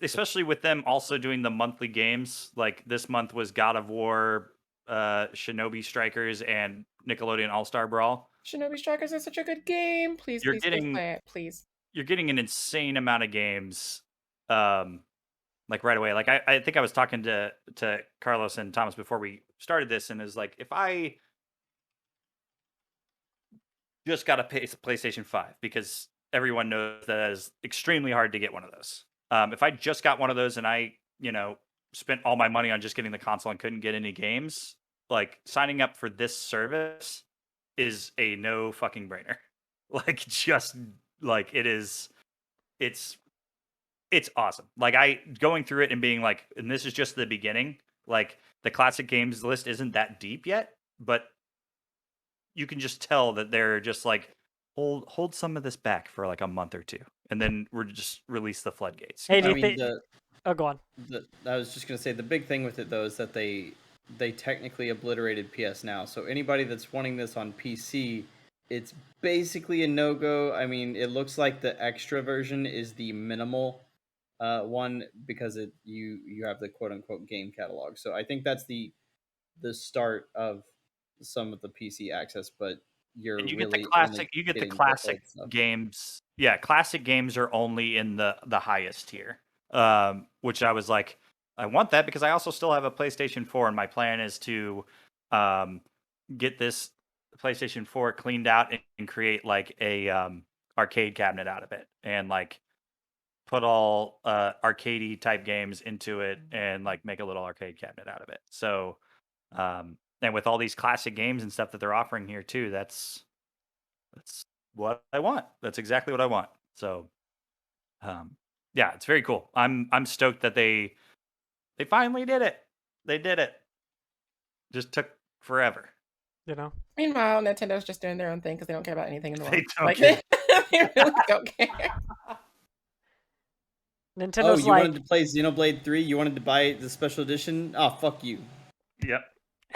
especially with them also doing the monthly games, like this month was God of War, Shinobi Strikers, and Nickelodeon All Star Brawl. Shinobi Strikers is such a good game. Please, You're please, getting- please play it, please. You're getting an insane amount of games, like right away. Like I think I was talking to Carlos and Thomas before we started this, and is like, if I just got a PlayStation 5, because everyone knows that it is extremely hard to get one of those. If I just got one of those and I, spent all my money on just getting the console and couldn't get any games, like signing up for this service is a no fucking brainer. Like just like it's awesome. Like I going through it and being like, and this is just the beginning. Like the classic games list isn't that deep yet, but you can just tell that they're just like, hold some of this back for like a month or two, and then we're just release the floodgates. Hey, do I you mean, think? Oh, go on. I was just gonna say the big thing with it though is that they technically obliterated PS Now. So anybody that's wanting this on PC, it's basically a no go. I mean, it looks like the extra version is the minimal one because you have the quote unquote game catalog. So I think that's the start of some of the PC access, but And you really get the classic. only You get the getting classic old stuff. games. Yeah, classic games are only in the highest tier. Which I was like, I want that because I also still have a PlayStation 4, and my plan is to get this PlayStation 4 cleaned out and create like a arcade cabinet out of it, and like put all arcadey type games into it, and like make a little arcade cabinet out of it. So, and with all these classic games and stuff that they're offering here too, that's what I want. That's exactly what I want. So, yeah, it's very cool. I'm stoked that they finally did it. They did it. Just took forever. Meanwhile, Nintendo's just doing their own thing because they don't care about anything in the world. They don't Like care. they really don't care. Nintendo's you wanted to play Xenoblade 3? You wanted to buy the special edition? Oh, fuck you. Yep.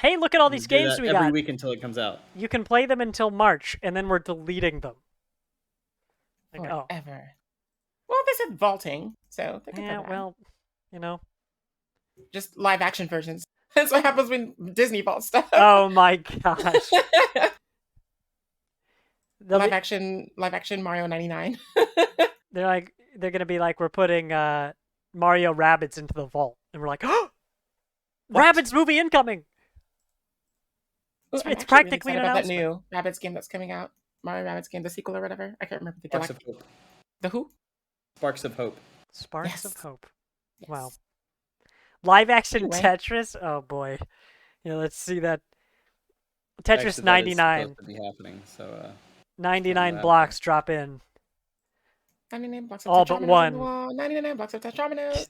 hey, look at all You these do games that we every got. week until it comes out. You can play them until March, and then we're deleting them. Like, oh, Forever. Well, they said vaulting, so they can yeah. Well, just live action versions. That's what happens when Disney bought stuff. Oh my gosh. They'll live be- action Mario 99. they're gonna be like, we're putting Mario Rabbids into the vault, and we're like, oh, Rabbids movie incoming. Ooh, It's I'm actually really practically excited an about that announcement. new Rabbids game that's coming out. Mario Rabbids game, the sequel or whatever. I can't remember the Sparks of Hope. The who? Sparks of Hope. Sparks of Yes. Hope. Yes. Wow. Live action Anyway. Tetris. Oh boy. Yeah, let's see that. Tetris Actually, that is 99. supposed to be happening. So 99 blocks drop in. 99 blocks of All but Tetrominoes one. on the wall. 99 blocks of Tetrominoes.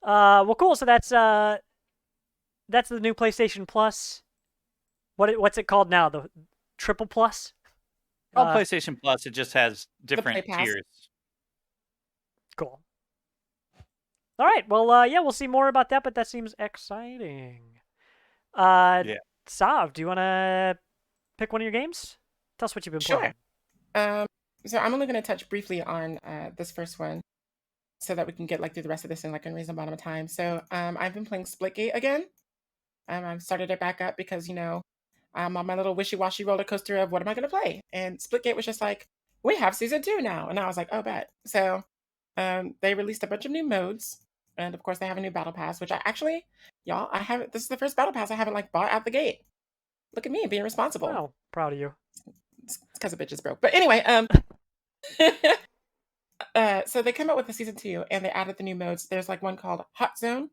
Well, cool. So that's the new PlayStation Plus. What's it called now? The Triple Plus. On PlayStation Plus, it just has different Play Pass. tiers. Cool. All right. Well, yeah, we'll see more about that, but that seems exciting. Yeah. Sav, do you want to pick one of your games? Tell us what you've been Sure. playing. So I'm only going to touch briefly on this first one, so that we can get through the rest of this in a reasonable amount of time. So I've been playing Splitgate again. I've started it back up because I'm on my little wishy-washy roller coaster of what am I going to play, and Splitgate was just like, we have season 2 now, and I was like, oh, bet. So they released a bunch of new modes, and of course they have a new battle pass, which I actually, y'all, I haven't. This is the first battle pass I haven't bought out the gate. Look at me being responsible. Oh, proud of you. It's because the bitch is broke. But anyway, so they come out with the season 2, and they added the new modes. There's one called Hot Zone,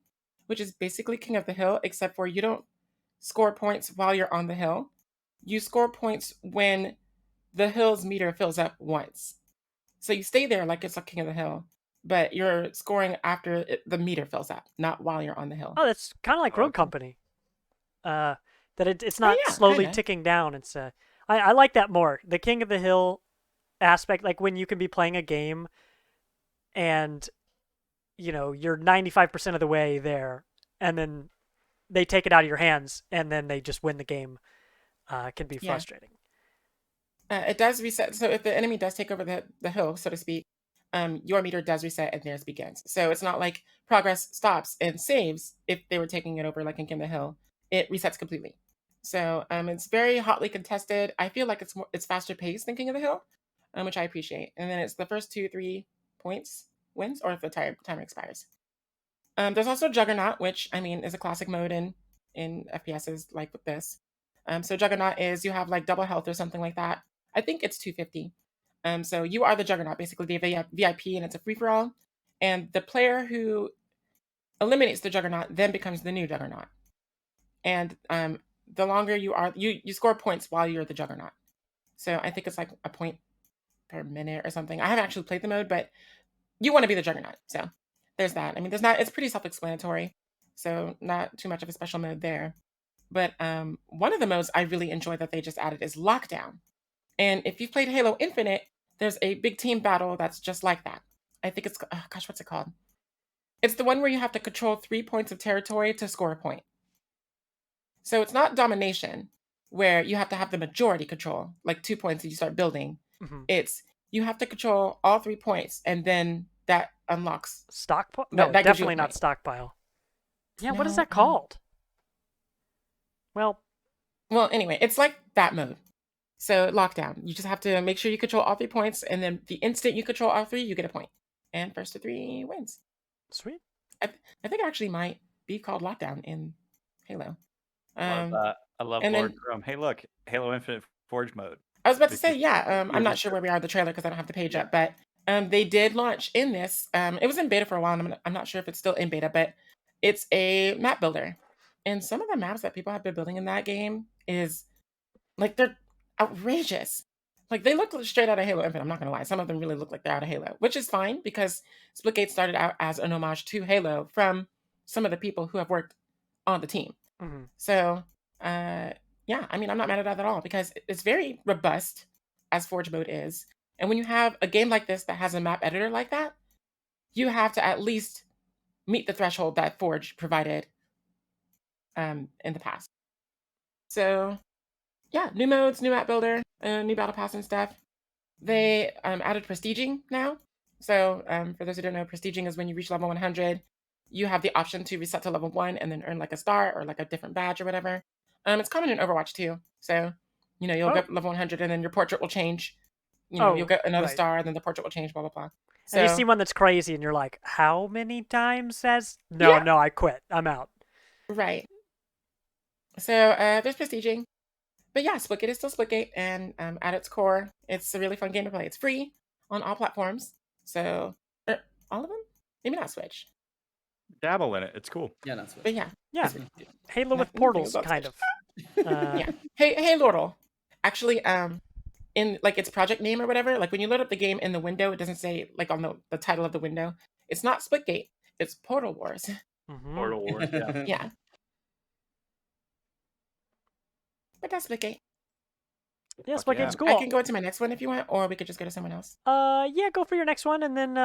which is basically King of the Hill, except for you don't score points while you're on the hill. You score points when the hill's meter fills up once. So you stay there like it's like King of the Hill, but you're scoring after the meter fills up, not while you're on the hill. Oh, that's kind of like Road Okay. Company. That it's not yeah, slowly kinda. ticking down. It's I like that more. The King of the Hill aspect, like when you can be playing a game and you're 95% of the way there, and then they take it out of your hands, and then they just win the game. Can be Yeah. frustrating. It does reset. So if the enemy does take over the hill, so to speak, your meter does reset and theirs begins. So it's not like progress stops and saves if they were taking it over like in King of the Hill. It resets completely. So it's very hotly contested. I feel like it's faster paced than King of the Hill, which I appreciate. And then it's the first 2-3 points wins, or if the timer expires. There's also Juggernaut, which is a classic mode in FPSs like with this. So Juggernaut is you have double health or something like that. I think it's 250. So you are the Juggernaut, basically the VIP, and it's a free for all. And the player who eliminates the Juggernaut then becomes the new Juggernaut. And the longer you are, you score points while you're the Juggernaut. So I think it's like a point per minute or something. I haven't actually played the mode, but you want to be the Juggernaut. So there's that. It's pretty self-explanatory. So not too much of a special mode there. But one of the modes I really enjoy that they just added is Lockdown. And if you've played Halo Infinite, there's a big team battle that's just like that. I think it's, what's it called? It's the one where you have to control 3 points of territory to score a point. So it's not domination, where you have to have the majority control, like 2 points and you start building. Mm-hmm. It's you have to control all 3 points, and then that unlocks. Stockpile? No, No, that gives you a definitely not point. stockpile. Yeah, what is No, that called? Well, anyway, it's like that mode. So Lockdown, you just have to make sure you control all 3 points, and then the instant you control all 3, you get a point. And first to 3 wins. sweet. I think it actually might be called Lockdown in Halo. Love that. I love and Lord then- Chrome. Hey, look, Halo Infinite Forge mode. I was about to Did say, you- yeah. I'm you not sure where we are in the trailer because I don't have the page up, but they did launch in this. It was in beta for a while, and I'm not sure if it's still in beta, but it's a map builder, and some of the maps that people have been building in that game is they're outrageous. They look straight out of Halo Infinite. I'm not gonna lie, some of them really look like they're out of Halo, which is fine because Splitgate started out as an homage to Halo from some of the people who have worked on the team. Mm-hmm. So, yeah, I'm not mad at that at all because it's very robust as Forge mode is. And when you have a game like this that has a map editor like that, you have to at least meet the threshold that Forge provided in the past. So, yeah, new modes, new map builder, new battle pass and stuff. They added prestiging now. So, for those who don't know, prestiging is when you reach level 100, you have the option to reset to level 1 and then earn like a star or like a different badge or whatever. It's common in Overwatch too. So, you'll Oh. get level 100 and then your portrait will change. You'll get another right. star and then the portrait will change, blah, blah, blah. And you So, see one that's crazy, and you're like, how many times says, no, Yeah. I quit. I'm out. right. So, there's prestiging. But yeah, Splitgate is still Splitgate, and at its core, it's a really fun game to play. It's free on all platforms. So, all of them? Maybe not Switch. Dabble in it. It's cool. Yeah, not Switch. But yeah. Yeah. it's- Halo with Nothing portals, about kind Switch. of. Yeah. Hey, Lordle. Actually, in like its project name or whatever, like when you load up the game in the window, it doesn't say like on the title of the window. It's not Splitgate. It's Portal Wars. Mhm. Portal Wars. Yeah. Yeah. But that's Splitgate. Yeah, Fuck Splitgate's yeah. cool. I can go into my next one if you want, or we could just go to someone else. Yeah, go for your next one, and then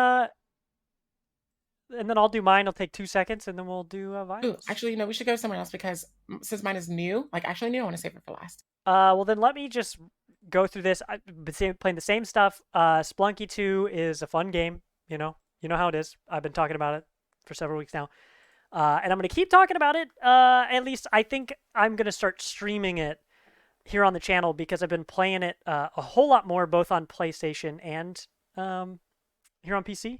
I'll do mine. It'll take 2 seconds, and then we'll do Ooh, Violence. actually, no, we should go somewhere else because since mine is new, like actually new, I want to save it for last. Well, then let me just go through this. I've been playing the same stuff. Splunky 2 is a fun game. You know how it is. I've been talking about it for several weeks now. And I'm going to keep talking about it. At least I think I'm going to start streaming it here on the channel because I've been playing it a whole lot more, both on PlayStation and here on PC.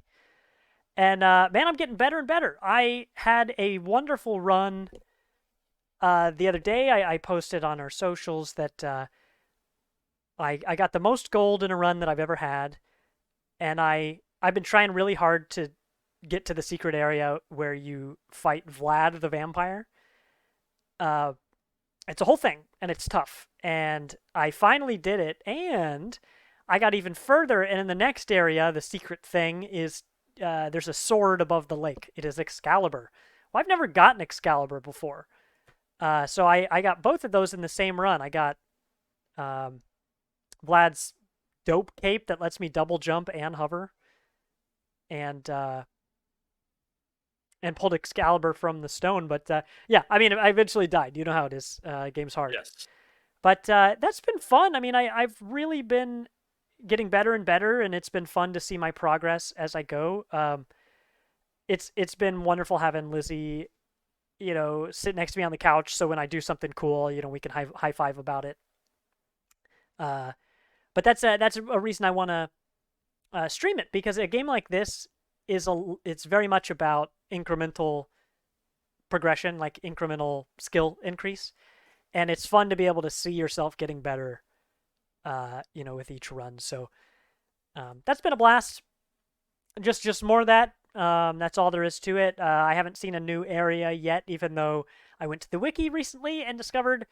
And man, I'm getting better and better. I had a wonderful run the other day. I posted on our socials that I got the most gold in a run that I've ever had, and I've been trying really hard to get to the secret area where you fight Vlad the vampire. It's a whole thing, and it's tough. And I finally did it, and I got even further. And in the next area, the secret thing is there's a sword above the lake. It is Excalibur. Well, I've never gotten Excalibur before. So I got both of those in the same run. I got Vlad's dope cape that lets me double jump and hover, and pulled Excalibur from the stone. But yeah, I mean, I eventually died. You know how it is. Game's hard. Yes. But that's been fun. I mean, I've really been getting better and better, and it's been fun to see my progress as I go. It's been wonderful having Lizzie, sit next to me on the couch. So when I do something cool, we can high five about it. But that's a reason I want to stream it, because a game like this it's very much about incremental progression, like incremental skill increase, and it's fun to be able to see yourself getting better, with each run. So that's been a blast. Just more of that. That's all there is to it. I haven't seen a new area yet, even though I went to the wiki recently and discovered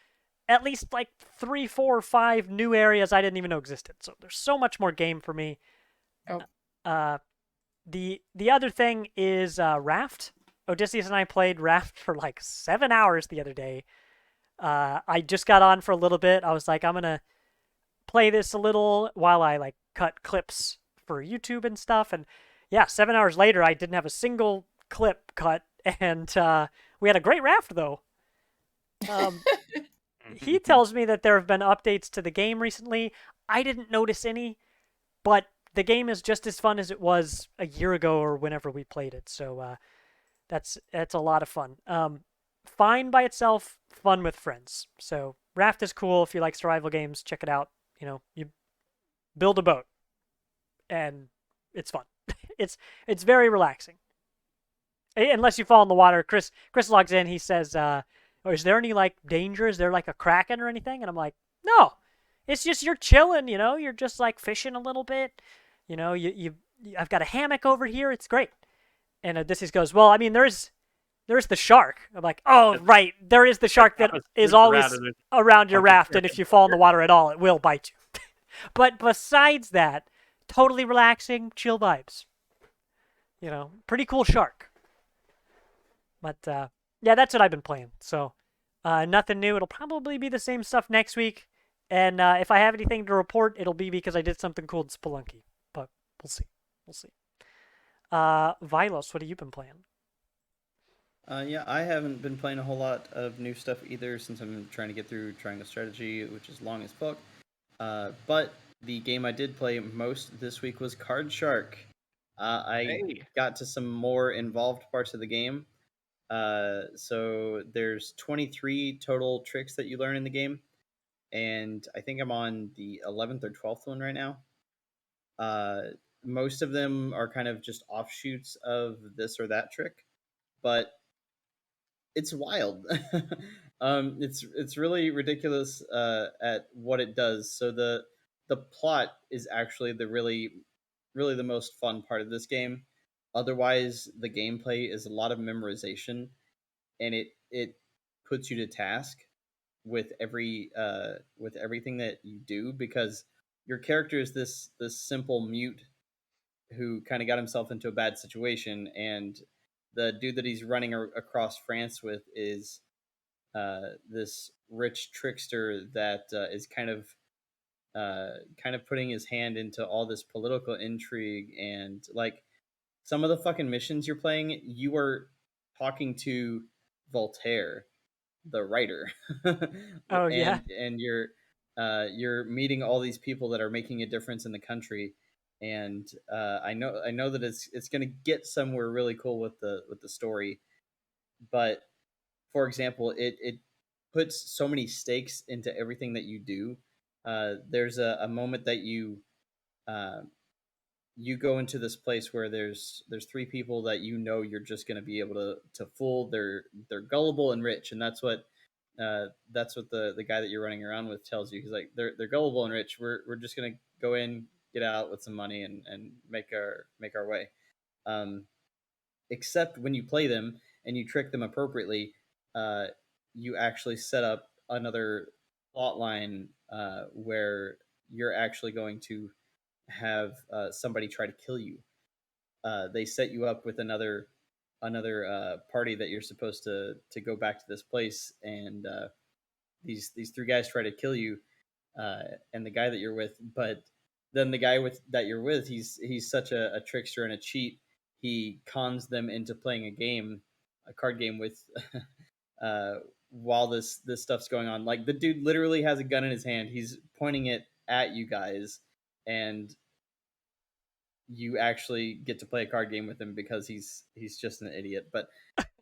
at least like 3, 4, 5 new areas I didn't even know existed. So there's so much more game for me. Oh. The other thing is Raft. Odysseus and I played Raft for like 7 hours the other day. I just got on for a little bit. I was like, I'm gonna play this a little while I like cut clips for YouTube and stuff. And yeah, 7 hours later, I didn't have a single clip cut, and we had a great Raft though. He tells me that there have been updates to the game recently. I didn't notice any, but the game is just as fun as it was a year ago or whenever we played it. So that's a lot of fun. Fine by itself, fun with friends. So Raft is cool. If you like survival games, check it out. You build a boat, and it's fun. it's very relaxing. Unless you fall in the water. Chris logs in. He says, is there any like danger? Is there like a kraken or anything? And I'm like, no. It's just you're chilling. You're just like fishing a little bit. I've got a hammock over here. It's great. And Odysseus goes, well, I mean, there's the shark. I'm like, oh, right. There is the shark that is always around your raft, and if you fall in the water at all, it will bite you. But besides that, totally relaxing, chill vibes. Pretty cool shark. But yeah, that's what I've been playing. So nothing new. It'll probably be the same stuff next week. And if I have anything to report, it'll be because I did something cool in Spelunky. But we'll see. Vilos, what have you been playing? Yeah, I haven't been playing a whole lot of new stuff either since I'm trying to get through Triangle Strategy, which is long as fuck. But the game I did play most this week was Card Shark. I Hey. got to some more involved parts of the game. So there's 23 total tricks that you learn in the game, and I think I'm on the 11th or 12th one right now. Most of them are kind of just offshoots of this or that trick, but it's wild. It's really ridiculous at what it does. So the plot is actually the really the most fun part of this game. Otherwise, the gameplay is a lot of memorization, and it puts you to task with everything that you do, because your character is this simple mute who kind of got himself into a bad situation, and the dude that he's running across France with is this rich trickster that is kind of putting his hand into all this political intrigue. And like, some of the fucking missions you're playing, you are talking to Voltaire, the writer. Oh yeah. And you're meeting all these people that are making a difference in the country. And I know that it's going to get somewhere really cool with the story. But for example, it puts so many stakes into everything that you do. There's a moment that uh, you go into this place where there's three people that you're just going to be able to fool. They're gullible and rich, and that's what the guy that you're running around with tells you. He's like, they're gullible and rich. We're just going to go in, get out with some money, and make our way. Um, except when you play them and you trick them appropriately, uh, you actually set up another plot line where you're actually going to have somebody try to kill you. They set you up with another party that you're supposed to go back to this place, and these three guys try to kill you, and the guy that you're with. But then the guy with that you're with, he's such a trickster and a cheat. He cons them into playing a card game with, uh, while this stuff's going on. Like, the dude literally has a gun in his hand. He's pointing it at you guys, and you actually get to play a card game with him because he's just an idiot. But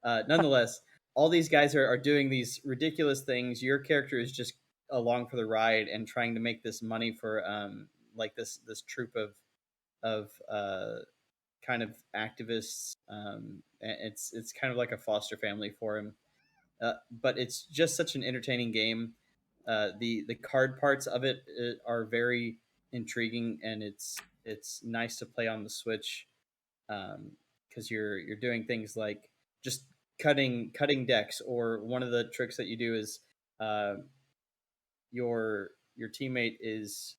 nonetheless, all these guys are doing these ridiculous things. Your character is just along for the ride and trying to make this money for like this troop of kind of activists. It's kind of like a foster family for him. But it's just such an entertaining game. The card parts of it are very intriguing, and it's nice to play on the Switch, because you're doing things like just cutting decks. Or one of the tricks that you do is uh, your teammate is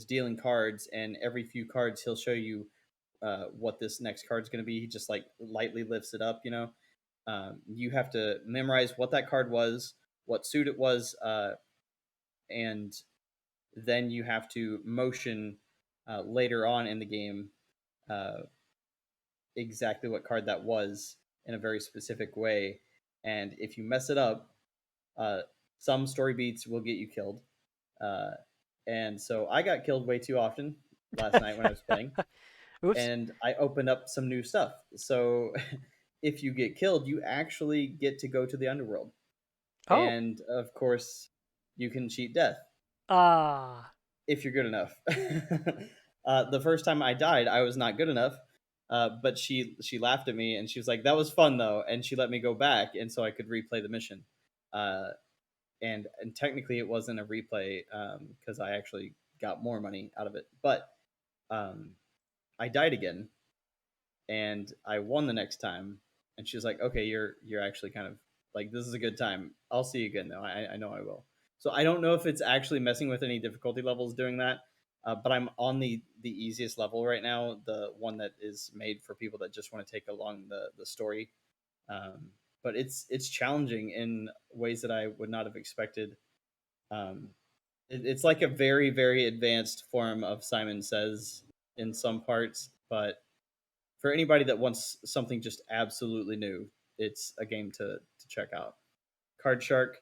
dealing cards, and every few cards he'll show you what this next card's going to be. He just like lightly lifts it up. You have to memorize what that card was, what suit it was, and then you have to motion later on in the game uh, exactly what card that was in a very specific way. And if you mess it up, uh, some story beats will get you killed. Uh, and so I got killed way too often last night when I was playing, Oops. and I opened up some new stuff. So if you get killed, you actually get to go to the underworld. Oh. And of course, you can cheat death Ah. if you're good enough. The first time I died, I was not good enough. But she laughed at me, and she was like, "That was fun though," and she let me go back, and so I could replay the mission. Uh, and technically, it wasn't a replay because I actually got more money out of it. But um, I died again, and I won the next time. And she was like, "Okay, you're actually kind of like, this is a good time. I'll see you again though. I know I will." So I don't know if it's actually messing with any difficulty levels doing that. But I'm on the easiest level right now, the one that is made for people that just want to take along the story. Um, but it's challenging in ways that I would not have expected. Um, it's like a very very advanced form of Simon Says in some parts, but for anybody that wants something just absolutely new, it's a game to check out. Card Shark,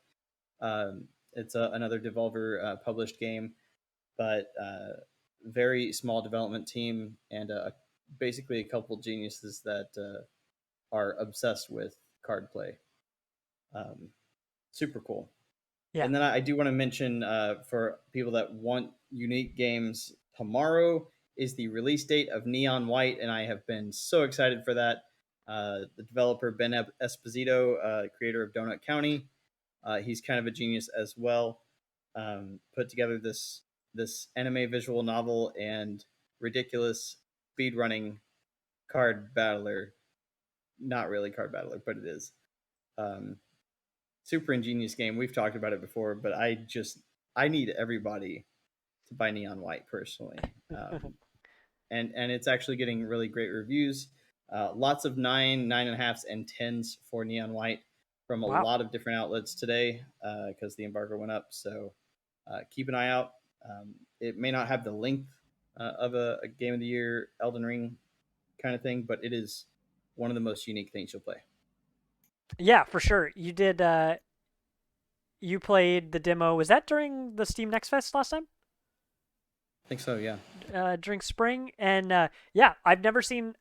it's another Devolver published game, but very small development team, and basically a couple geniuses that are obsessed with card play. Super cool. Yeah. And then I do want to mention for people that want unique games, tomorrow is the release date of Neon White, and I have been so excited for that. The developer Ben Esposito, creator of Donut County, he's kind of a genius as well. Put together this anime visual novel and ridiculous speedrunning card battler. Not really card battler, but it is. Super ingenious game. We've talked about it before, but I need everybody to buy Neon White personally, and it's actually getting really great reviews. Lots of 9.5s, and 10s for Neon White from a Wow. lot of different outlets today because the embargo went up. So keep an eye out. It may not have the length of a Game of the Year Elden Ring kind of thing, but it is one of the most unique things you'll play. Yeah, for sure. You did. You played the demo. Was that during the Steam Next Fest last time? I think so, yeah. During spring, and yeah, I've never seen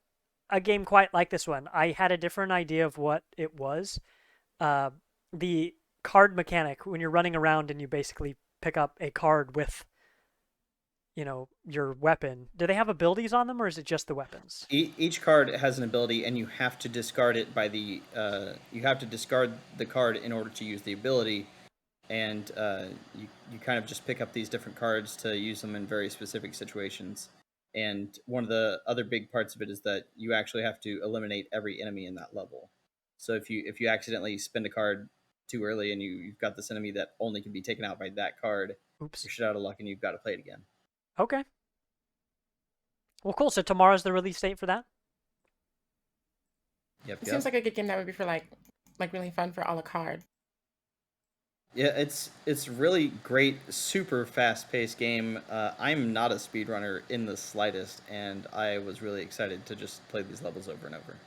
a game quite like this one. I had a different idea of what it was. The card mechanic when you're running around and you basically pick up a card with, your weapon. Do they have abilities on them, or is it just the weapons? Each card has an ability, and you have to discard it by the. You have to discard the card in order to use the ability, and you kind of just pick up these different cards to use them in very specific situations. And one of the other big parts of it is that you actually have to eliminate every enemy in that level. So if you accidentally spend a card too early and you've got this enemy that only can be taken out by that card, Oops. you're shit out of luck and you've got to play it again. Okay. Well, cool. So tomorrow's the release date for that. Yep. It seems like a good game that would be for like really fun for a la carte. Yeah, it's really great, super fast-paced game. I'm not a speedrunner in the slightest, and I was really excited to just play these levels over and over.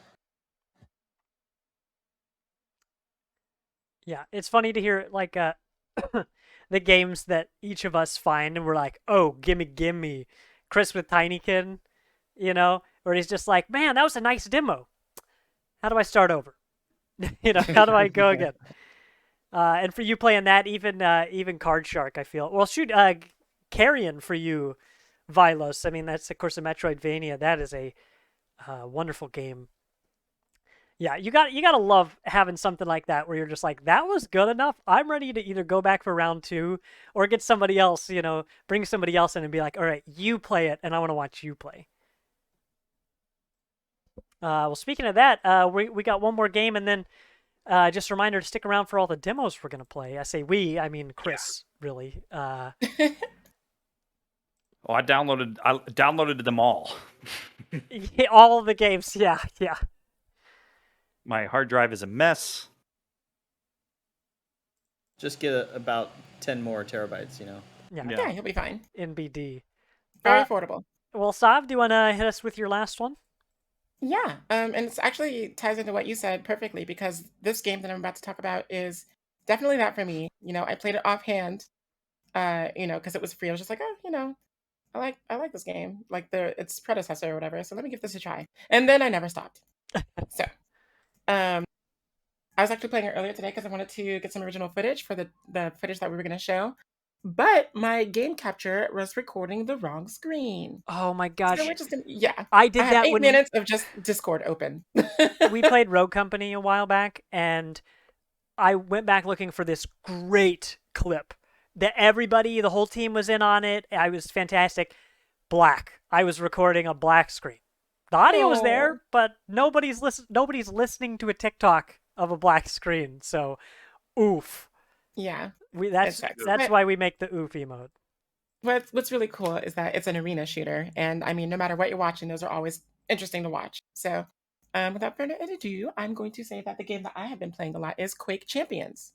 Yeah, it's funny to hear like the games that each of us find and we're like, oh, gimme, gimme. Chris with Tinykin, where he's just like, man, that was a nice demo. How do I start over? How do I go again? And for you playing that, even Card Shark, I feel. Well, shoot, Carrion for you, Vilos. I mean, that's of course a Metroidvania. That is a wonderful game. Yeah, you gotta love having something like that where you're just like, that was good enough. I'm ready to either go back for round 2 or get somebody else, bring somebody else in and be like, all right, you play it, and I want to watch you play. Well, speaking of that, we got one more game, and then just a reminder to stick around for all the demos we're gonna play. I say we, I mean Chris, really. Oh, I downloaded them all. All of the games, yeah. My hard drive is a mess. Just get about 10 more terabytes, Yeah, he'll be fine. NBD. Very affordable. Well, Sav, do you want to hit us with your last one? Yeah, and it's actually ties into what you said perfectly because this game that I'm about to talk about is definitely that for me. I played it offhand, because it was free. I was just like, oh, I like this game, like its predecessor or whatever. So let me give this a try, and then I never stopped. So, I was actually playing it earlier today because I wanted to get some original footage for the footage that we were going to show. But my game capture was recording the wrong screen. Oh my gosh. So we're just gonna, yeah. I did had that 8 minutes of just Discord open. We played Rogue Company a while back, and I went back looking for this great clip that the whole team was in on it. I was fantastic. Black. I was recording a black screen. The audio was there, but nobody's listening to a TikTok of a black screen. So, oof. Yeah. That's why we make the oof emote. What's really cool is that it's an arena shooter, and I mean, no matter what you're watching, those are always interesting to watch. So, without further ado, I'm going to say that the game that I have been playing a lot is Quake Champions.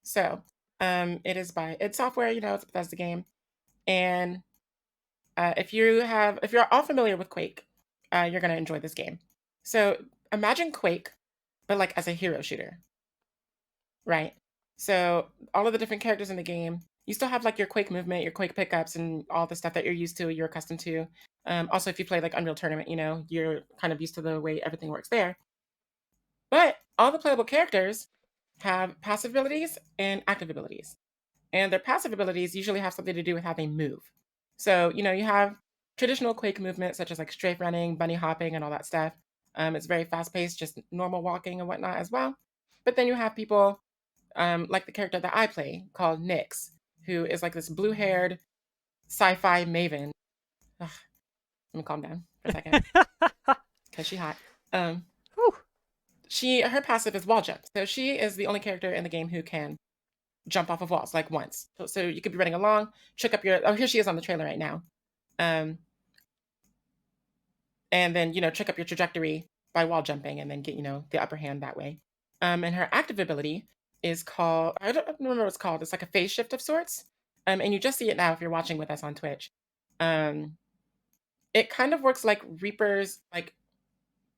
So, it's software, it's a Bethesda game, and if you're all familiar with Quake, you're gonna enjoy this game. So imagine Quake, but like as a hero shooter, right? So all of the different characters in the game, you still have like your Quake movement, your Quake pickups, and all the stuff that you're used to, you're accustomed to. Also, if you play like Unreal Tournament, you're kind of used to the way everything works there. But all the playable characters have passive abilities and active abilities. And their passive abilities usually have something to do with how they move. So, you have traditional Quake movement, such as like strafe running, bunny hopping, and all that stuff. It's very fast paced, just normal walking and whatnot as well. But then you have people like the character that I play called Nyx, who is like this blue haired sci fi maven. Ugh, let me calm down for a second because she's hot. Um, Whew. her passive is wall jump. So she is the only character in the game who can jump off of walls like once. So you could be running along, trick up your. Oh, here she is on the trailer right now. And then trick up your trajectory by wall jumping, and then get the upper hand that way. And her active ability is called, I don't remember what it's called. It's like a phase shift of sorts. And you just see it now if you're watching with us on Twitch. It kind of works like Reaper's like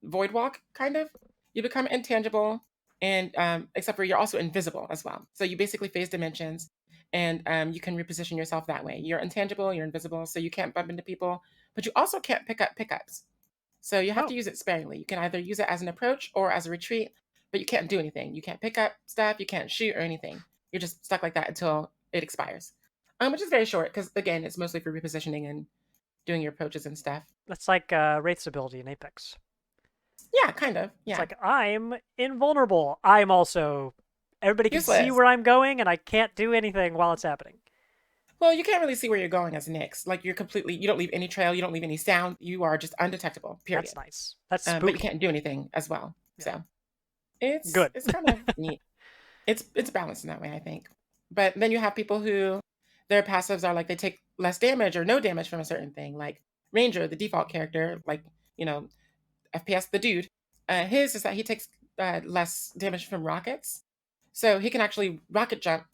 void walk, kind of. You become intangible, and except for you're also invisible as well. So you basically phase dimensions, and you can reposition yourself that way. You're intangible, you're invisible, so you can't bump into people, but you also can't pick up pickups. So you have to use it sparingly. You can either use it as an approach or as a retreat, but you can't do anything. You can't pick up stuff, you can't shoot or anything. You're just stuck like that until it expires. Which is very short because again, it's mostly for repositioning and doing your approaches and stuff. That's like Wraith's ability in Apex. Yeah, kind of. Yeah. It's like, I'm invulnerable. I'm also... Everybody can see Useless. where I'm going, and I can't do anything while it's happening. Well, you can't really see where you're going as Nyx. Like, you don't leave any trail, you don't leave any sound. You are just undetectable, period. That's nice. That's spooky. But you can't do anything as well. Yeah. So it's Good. It's kind of neat. It's balanced in that way, I think. But then you have people who their passives are like they take less damage or no damage from a certain thing. Like Ranger, the default character, like, FPS the dude. His is that he takes less damage from rockets. So he can actually rocket jump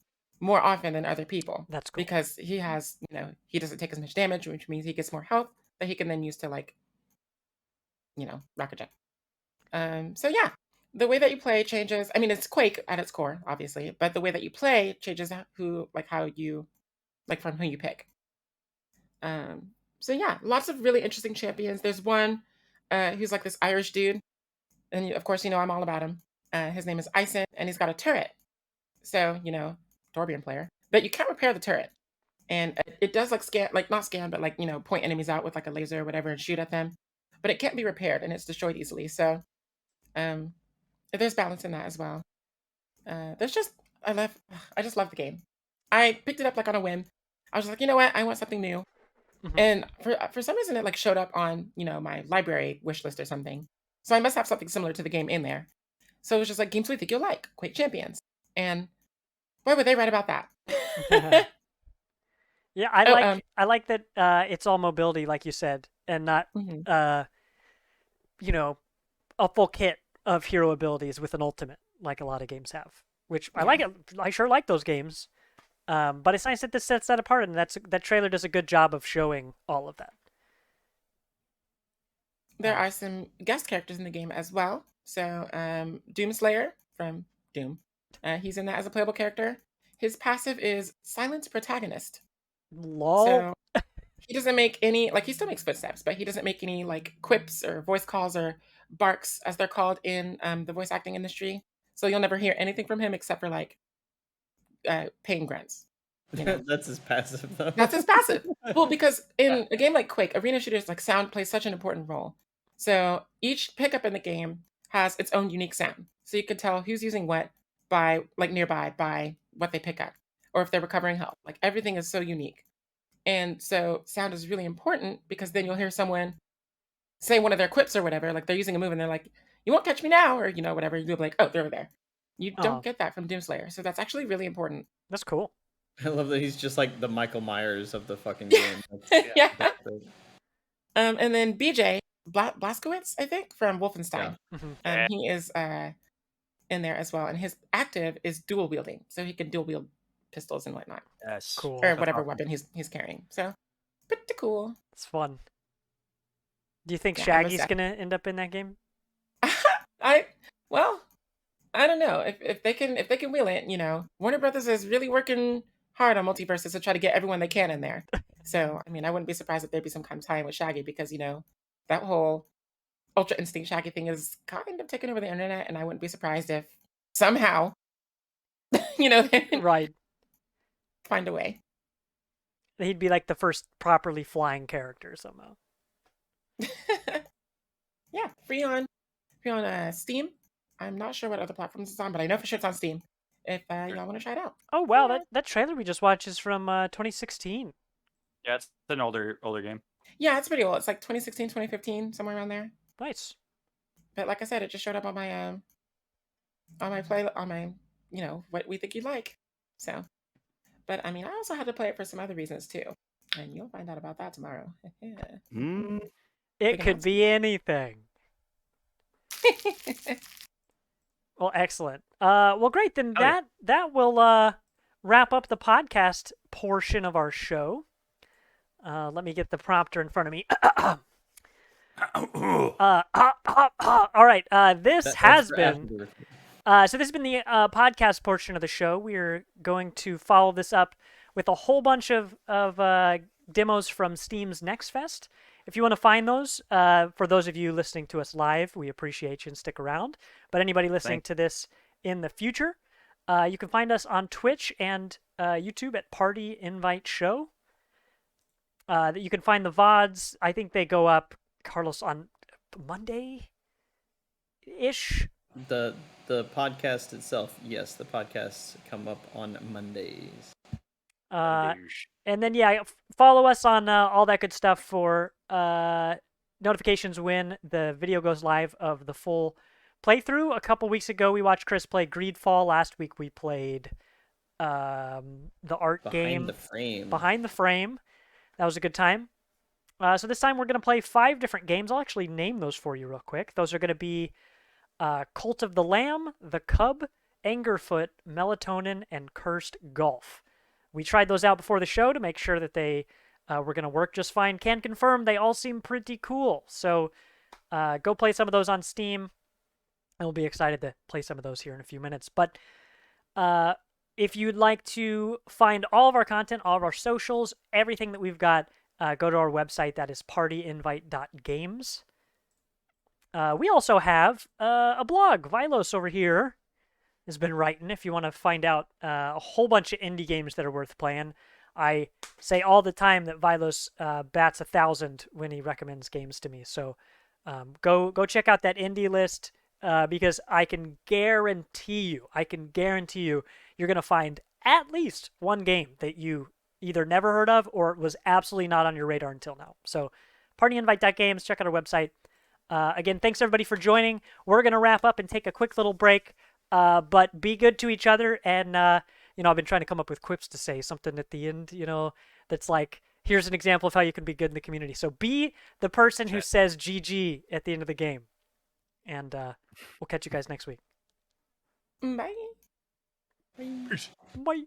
more often than other people. That's cool. Because he has, he doesn't take as much damage, which means he gets more health that he can then use to like, rocket jump. So yeah, the way that you play changes. I mean, it's Quake at its core, obviously, but the way that you play changes how you, like from who you pick. So yeah, lots of really interesting champions. There's one who's like this Irish dude, and of course, I'm all about him. His name is Ison, and he's got a turret. So, Torbjorn player, but you can't repair the turret, and it does like scan, like not scan, but like point enemies out with like a laser or whatever and shoot at them, but it can't be repaired and it's destroyed easily. So, there's balance in that as well. There's just I just love the game. I picked it up like on a whim. I was just like, you know what, I want something new, and for some reason it like showed up on my library wish list or something. So I must have something similar to the game in there. So it was just like games we think you'll like, Quake Champions, and boy, would they write about that. Yeah, I like that it's all mobility, like you said, and not a full kit of hero abilities with an ultimate, like a lot of games have. Which I like it. I sure like those games. But it's nice that this sets that apart, and that trailer does a good job of showing all of that. There are some guest characters in the game as well. So Doomslayer from Doom, he's in that as a playable character. His passive is Silent Protagonist. Lol. So he doesn't make any, like, he still makes footsteps, but he doesn't make any like quips or voice calls or barks, as they're called in the voice acting industry. So you'll never hear anything from him except for like pain grunts. That's his passive, though. That's his passive. Well, because in a game like Quake, arena shooters, like, sound plays such an important role. So each pickup in the game has its own unique sound. So you can tell who's using what by like nearby by what they pick up, or if they're recovering health. Like, everything is so unique. And so sound is really important, because then you'll hear someone say one of their quips or whatever, like they're using a move and they're like, "You won't catch me now," or whatever. You'll be like, "Oh, they're over there." You don't get that from Doomslayer. So that's actually really important. That's cool. I love that he's just like the Michael Myers of the fucking game. Yeah. And then BJ Blazkowicz, I think, from Wolfenstein. Yeah. He is in there as well, and his active is dual wielding, so he can dual wield pistols and whatnot. Yes. Cool. Or whatever weapon he's carrying. So pretty cool. It's fun. Do you think Yeah, Shaggy's gonna end up in that game? I don't know if they can wheel it. Warner Brothers is really working hard on multiverses to try to get everyone they can in there. So, I mean, I wouldn't be surprised if there'd be some kind of tie-in with Shaggy because, that whole Ultra Instinct Shaggy thing is kind of taking over the internet, and I wouldn't be surprised if somehow, they Right. find a way. He'd be like the first properly flying character somehow. Yeah, free on Steam. I'm not sure what other platforms it's on, but I know for sure it's on Steam. If y'all want to try it out. Oh wow, Yeah. that trailer we just watched is from 2016. Yeah, it's an older game. Yeah, it's pretty old. It's like 2016, 2015, somewhere around there. Nice. But like I said, it just showed up on my play on my what we think you'd like. So, but I mean, I also had to play it for some other reasons too, and you'll find out about that tomorrow. It could be anything. Well, excellent. Well, great. Then that will wrap up the podcast portion of our show. Let me get the prompter in front of me. All right. This has been the podcast portion of the show. We're going to follow this up with a whole bunch of demos from Steam's Next Fest. If you want to find those, for those of you listening to us live, we appreciate you and stick around. But anybody listening to this in the future, you can find us on Twitch and YouTube at Party Invite Show. You can find the VODs. I think they go up, Carlos, on Monday-ish. The podcast itself, yes, the podcasts come up on Mondays. And then follow us on all that good stuff for notifications when the video goes live of the full playthrough. A couple weeks ago, we watched Chris play Greedfall. Last week, we played the art game Behind the Frame. That was a good time. So this time, we're going to play 5 different games. I'll actually name those for you real quick. Those are going to be Cult of the Lamb, The Cub, Angerfoot, Melatonin, and Cursed Golf. We tried those out before the show to make sure that they were going to work just fine. Can confirm they all seem pretty cool. So go play some of those on Steam. And we'll be excited to play some of those here in a few minutes. But if you'd like to find all of our content, all of our socials, everything that we've got, go to our website. That is partyinvite.games. We also have a blog. Vilos over here has been writing. If you want to find out a whole bunch of indie games that are worth playing, I say all the time that Vilos bats 1,000 when he recommends games to me. So go check out that indie list because I can guarantee you, you're going to find at least one game that you either never heard of or was absolutely not on your radar until now. So partyinvite.games, check out our website. Again, thanks everybody for joining. We're going to wrap up and take a quick little break. But be good to each other, and I've been trying to come up with quips to say something at the end, that's like, here's an example of how you can be good in the community. So be the person who says GG at the end of the game, and we'll catch you guys next week. Bye. Bye.